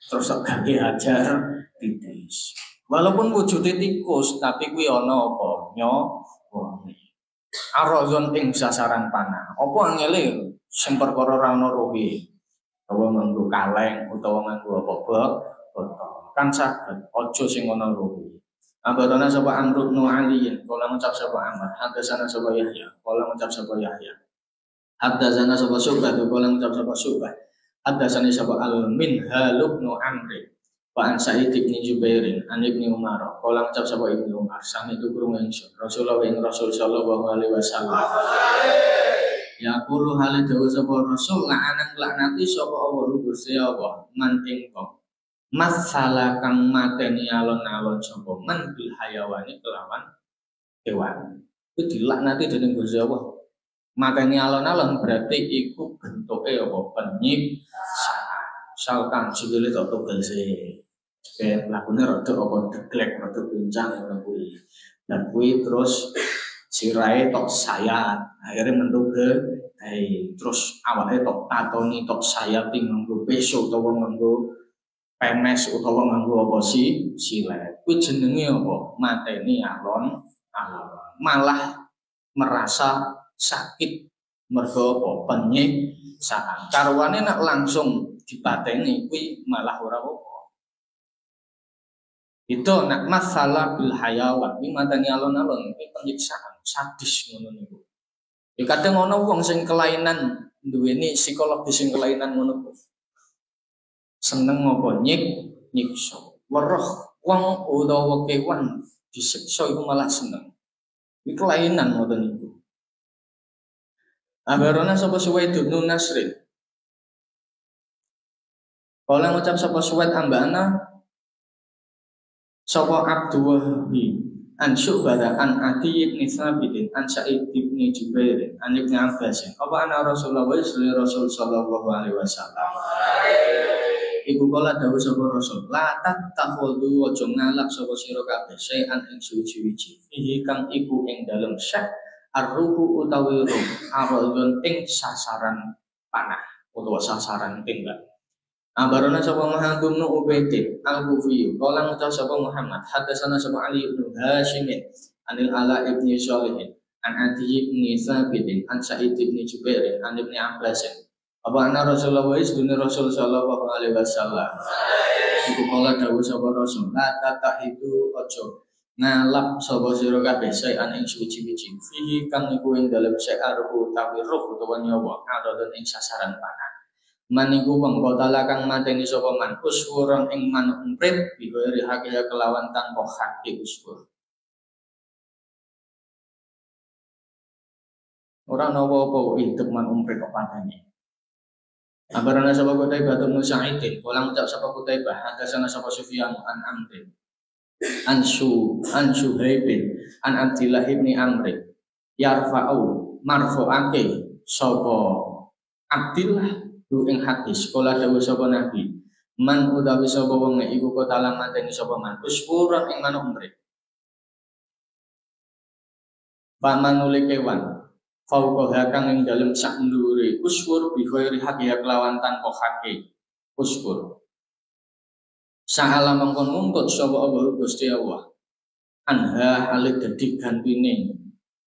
terus tok gawe ajar titis. Walaupun wujude tikus tapi kuwi ana apa nyawa. Arodon ing sasaran panah. Apa angele sing perkara ora ana ruhe. Utawa nganggo kaleng utawa nganggo apa botol kan saged aja sing ana ruhi. Abarana sapa Amr bin Ali kala ngucap sapa Amr hadasana sapa Yahya kala ngucap sapa Yahya hadasana sapa Syu'bah kala ngucap sapa Syu'bah hadasana sapa Al-Minhal bin Amr wa an Sa'id bin Jubair an Ibnu Umar kala ngucap sapa Ibnu Umar sami itu krungu ingsun Rasulullah ing Rasul sallallahu alaihi wasallam ya kulo hale dawa sapa Rasul la'anan laknati sapa Allah Gusti Allah man ing wong masalah kang mateni alon-alon sapa man bil hayawani kelawan hewan itu dilaknati dening Gusti Allah mateni alon-alon berarti iku bentuke apa penyiksaan misalkan sikile tok tugel sih ben lakune rada apa deglek rada pincang ngono kuwi dan kuwi terus sirahe tok sayat akhirnya menduga terus awake tok tatoni tok sayat nganggo peso utawa nganggo pemes utawa nganggo apa silet kuwi jenenge apa mateni alon malah merasa sakit mergo apa penyiksaan karwane nek langsung dipateni kuwi malah ora apa itu nak masalah bil hayawan kuwi mateni alon-alon kuwi penyiksaan sadis ngono niku. Ya kadang ana wong sing kelainan duweni psikologis sing kelainan ngono kuwi. Seneng apa nyiksa. Weruh wong utawa kewan disiksa iku malah seneng. Iki kelainan ngoten niku. Abarona sapa Suwaid bin Nasrin. Kala ngucap sapa Suwaid ambana sapa Abduwahi an Syu'bah an Adi ibn Thabit an Sa'id ibn Jubair an Ibnu Abbas apa ana Rasulullah sallallahu alaihi wasallam iku kala dawuh sapa Rasul la tattakhudhu aja ngalap sapa sira kabeh saean ing suci-suci iki kang iku ing dalem syak ar-ruhu utawi ruh aradun ing sasaran panah utawa sasaran tembak. Abarana sapa Muhammad bin Ubaidin Al-Kufi kala ngucap sapa Muhammad hadasana sapa Ali bin Hashim anil Ala ibn Shalih an Adi ibn Thabit an Sa'id ibn Jubair an Ibnu Abbas apa ana Rasulullah Rasul sallallahu alaihi wasallam iku kala dawuh sapa Rasul la tatahidu aja ngalap sapa sira kabeh saean ing suci-suci fihi kang iku ing dalem sya'aru utawi ruh utawa nyawa aradun ing sasaran panah maniku wong kotala kang mateni sapa man uswuron ing manuk emprit biwiri hakiya kelawan tanpa haki uswur ora ana apa-apa hidup man emprit kok pateni. Abarana sapa Qutaibah bin Sa'id kala ngucap sapa Qutaibah hadasana sapa Sufyan an Amr an Suhaib an Abdillah bin Amr yarfa'u marfu'ake sapa Abdillah ing hadis kala dawuh sapa Nabi man utawi sapa wong iku kotala mateni sapa man usfuran ing manuk emprit pamanule kewan fauqaha kang ing dalem sak ndure usfur bi khairi hakiya kelawan tanpa haki usfur sahala mangkon nuntut sapa Allah Gusti Allah anha halid dadi gantine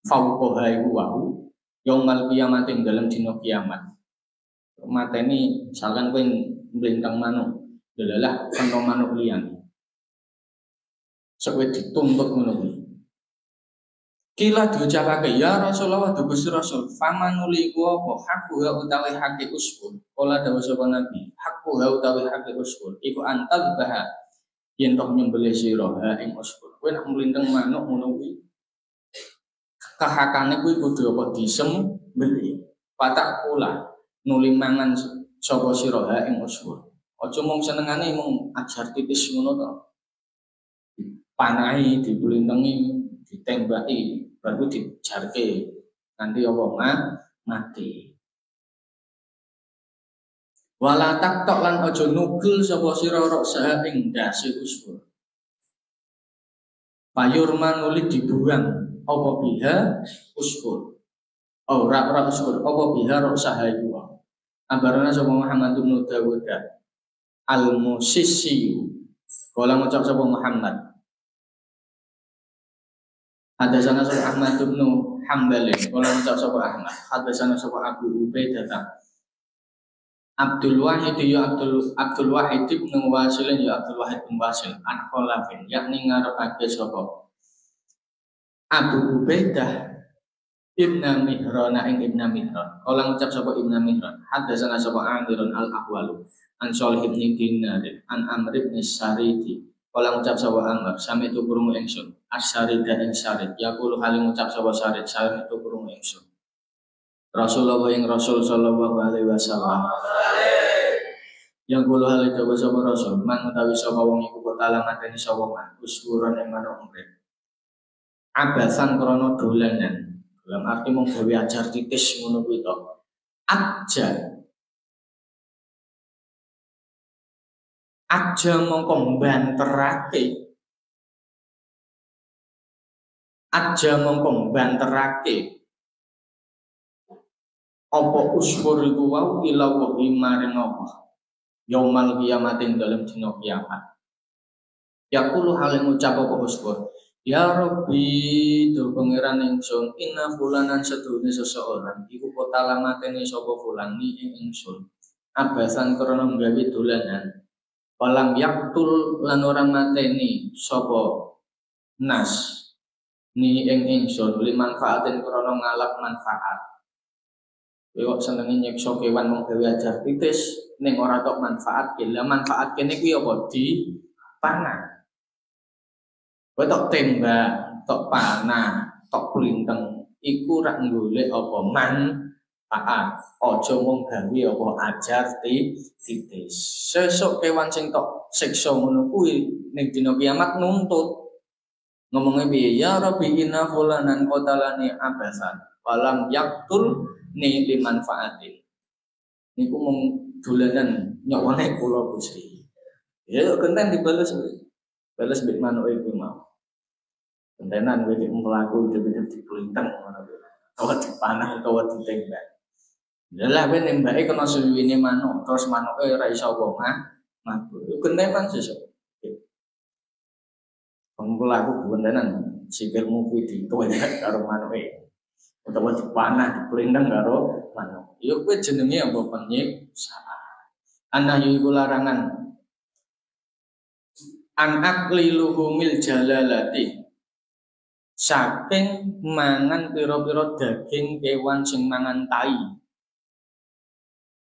fauqaha iku wau yaumul kiamat ing dalem dina kiamat mateni misalkan kowe mblintang manuk delalah kena manuk liyane sok dituntut ngono kuwi kila diucapake ya Rasulullah Gusti Rasul famanuli ku apa hakku utawi hak usfur kala dawuh sapa Nabi hakku utawi hak usfur iku antal baha yen tok nyembelih sira ing usfur kowe nek mlintang manuk ngono kuwi kahakane kuwi kudu apa disembelih patak pula nuli mangan sapa sira ha ing usfur. Aja mung senengane mung ajar titis ngono to. Panahi, dibulintengi, ditembaki, baru dijarke nanti apa mati. Wala taktok lan aja nugel sapa sira roksa ing ndase usfur. Payurman nuli dibuang apa biha usfur. Ora usfur apa biha roksa iku. Ambarana sapa Muhammad bin Dawud al-Musisi. Kala ngucap sapa Muhammad. Hadatsana sapa Ahmad bin Hanbal. Kala ngucap sapa Ahmad. Hadatsana sapa Abu Ubaidah. Abdul Wahid ya Abdul Wahid bin Wasil ya Abdul Wahid bin Wasil an Khalafin yakni ngarepake sapa Abu Ubaidah Ibnu Mihran ing Ibnu Mihran. Kala ngucap sapa Ibnu Mihran. Hadatsana sapa Amirun al-Ahwalu an Shalih bin Dinar an Amr bin Saridi. Kala ngucap sapa Amr sami tu krungu ingsun As-Sarida ing Sarid yaqulu hal ngucap sapa Sarid sami tu krungu ingsun Rasulullah yang Rasul sallallahu alaihi wasallam yang kulo hal itu sapa Rasul man utawi sapa wong iku kota lamateni sapa man uskuron ing manuk urip abasan krana dolanan dalam arti mung gawe ajar titis ngono kuwi to aja mongko mbanterake apa usfur iku wau ila wahi maring apa yaumal kiamatin dalam dina kiamat yaqulu hal ngucap apa usfur ya Rabbi do pangeran ingsun inna fulanan sedune seseorang iku kota lamatene sapa fulan ni ingsun abasan krana gawe dolanan walam yaktul lan ora mateni sapa nas ni ingsun limanfaatin krana ngalap manfaat. Kowe senenge nyiksa kewan wong gawe ajar titis ning ora tok manfaat ke. Lah manfaat kene kuwi apa? Dipanah. Kowe tok tembak, tok panah, tok plinteng iku rak golek apa manfaat. Aja mung gawe apa ajar titis. Sesuk kewan sing tok siksa ngono kuwi ning dina kiamat nuntut. Ngomongnya piye? Ya Rabbi inna fulanan qatalani abasan walam yaktul ni limanfaatin. Niku mung dolanan nyawane kula Gusti. Ya kenten dibales mbek manuk iku mau. Kentenan kowe iki mlaku hidup dipulinteng ngono kuwi. Utawa dipanah utawa ditembak. Lah kowe nembake kena suwiwine manuk, terus manuke ora iso mabur. Yo kentenan sesuk. Pemulaku kebenaran sikilmu kuwi ditembak karo manuke utawa dipanah diplendang karo manuk. Ya kuwi jenenge apa penyiksaan. Ana iku larangan an akli luhumil jalalati saking mangan pira-pira daging kewan sing mangan tai.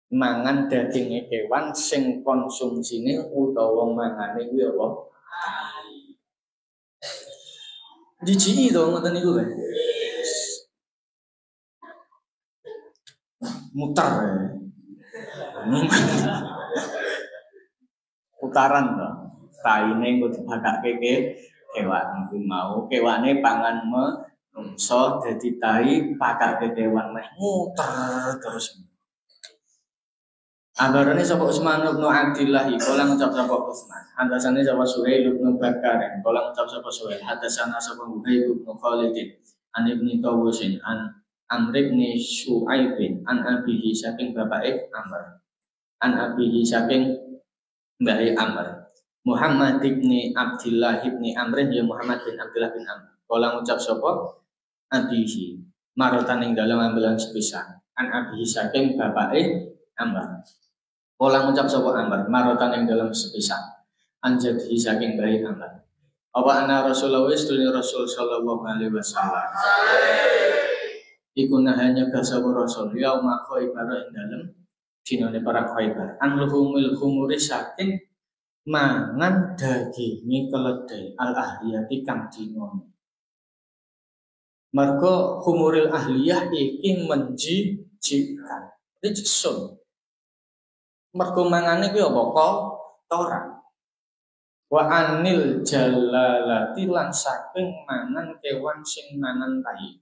Mangan daginge kewan sing konsumsine utawa mangane kuwi apa? Jiji to ngoten niku lho. Muter. Putaran to. Taine engko dibakake kewan kuwi mau. Kewane pangan menungso dadi tai pakake kewan meh muter terus. Ambarane sapa Utsman bin Abdillah kala ngucap sapa Utsman. Hadasane sapa Suhail bin Bakar kala ngucap sapa Suhail. Hadasana sapa Muhaib bin Khalid an Ibnu Tawusin an Amr bin Syuaib an abihi saking bapake Amr. An abihi saking mbake Amr. Muhammad bin Abdillah bin Amr ya Muhammad bin Abdillah bin Amr. Kala ngucap sapa abihi marotan ing dalam ambilan sepisan. An abihi saking bapake Amr. Kala ngucap sapa Amr marotan ing dalam sepisan anjadihi saking bayi Amr. Apa ana Rasulullah istune Rasul sallallahu alaihi wasallam. Iku nahanya sapa Rasul yauma Khaibar ing dalem dinane para Khaibar. An luhumil khumuri saking mangan daginge keledai al ahliyati kang dinone. Mergo khumuril ahliyah iki menjijikan. rijsun. Mergo mangane kuwi apa kotoran. Wa anil jalalati lan saking mangan kewan sing mangan tai.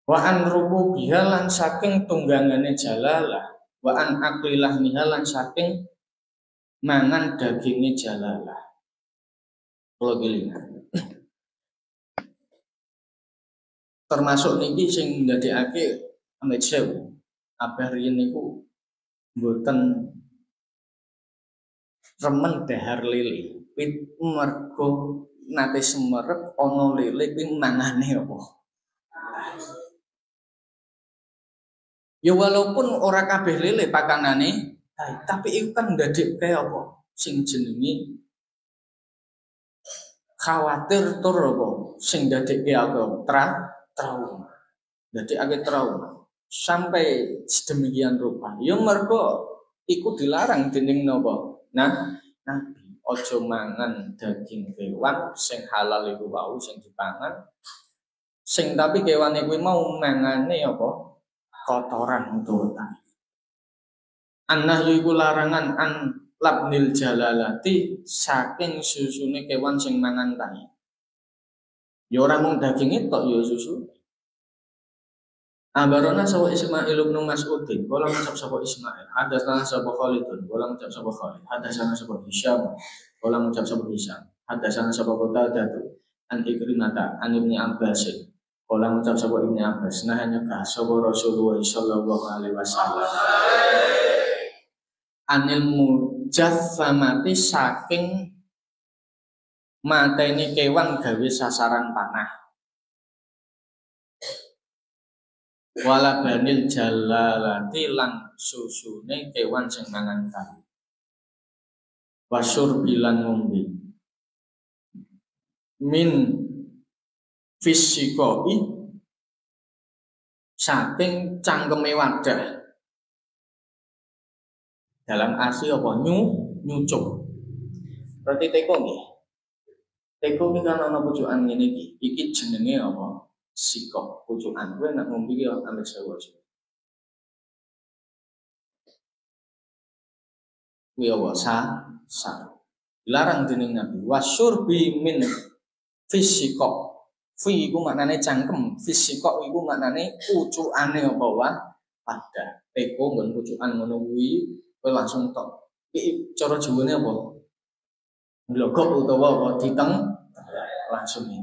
Wa an rububiha lan saking tunggangane jalalah. Wa an aklilah niha lan saking mangan daginge jalalah. Kula gilingan. Termasuk niki sing ndadekake amit sewu. Abah riyen niku mboten remen dahar lele. Kuwi mergo nate semerep ana lele kuwi mangane apa? Ya walaupun ora kabeh lele pakanane, tapi itu kan ndadekke apa? Sing jenenge khawatir tur apa? Sing ndadekke aku trauma. Ndadekake trauma. Sampai sedemikian rupa. Ya mergo iku dilarang dening napa? Nabi aja mangan daging kewan sing halal iku wau sing dipangan. Sing tapi kewane kuwi mau mangane apa? Kotoran utawa annahyu iku larangan an labnil jalalati saking susune kewan sing mangan tai. Ya ora mung daging tok ya susu. Abarona sawa Ismail bin Mas'udin, bola ngucap sawa Ismail, hadatsana sawa Khalidun, bola ngucap sawa Khalid, hadatsana sawa Hisyam, bola ngucap sawa Hisyam, hadatsana sawa Qatadah, an Ikrimata, an Ibnu Abbas, bola ngucap sawa Ibnu Abbas, nah hanya ka sawa Rasulullah sallallahu alaihi wasallam. Anil mujassamati saking mateni kewan gawe sasaran panah. Wala banil jalalati lan susune kewan sing mangan tai. Wasur bilan ngombe. Min fisikoi saking cangkeme wadah. Dalam arti apa? Nyucuk. Berarti teko nggih. Teko iki kan ana pucukan ngene iki. Iki jenenge apa? Sikok pucukan. Kowe nek ngombe iki ambek sewu. Kuwi apa? Sa. Dilarang dening Nabi. Wasyurbi min fisikok. Fi iku maknane cangkem, fisikok iku maknane pucukane apa wadah. Teko nggon pucukan ngono kuwi kowe langsung tok. Iki cara Jawane apa? Glogok utawa apa diteng langsung ini.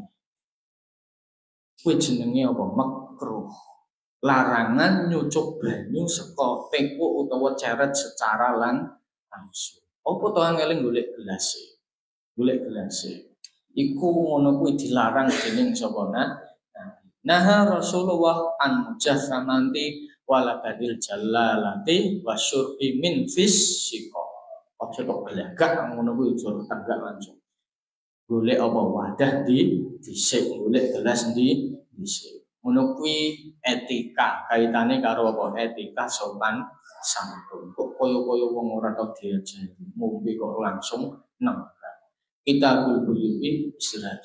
Kuwi jenenge apa? Makruh. Larangan nyucuk banyu saka teko utawa ceret secara langsung. Apa to ngeling golek gelas. Golek gelas. Iku ngono kuwi dilarang dening sapa nah Rasulullah an mujassamanti wala badil jalalati wasyurbi min fisika. Aja tok gelagak ngono kuwi aja tegak langsung. Golek apa wadah dhisik, golek gelas dhisik. Ngono kuwi etika, kaitane karo apa? Etika sopan santun. Kok kaya-kaya wong ora tau diajari, ngombe kok langsung nang. Kita buyuti istirahat.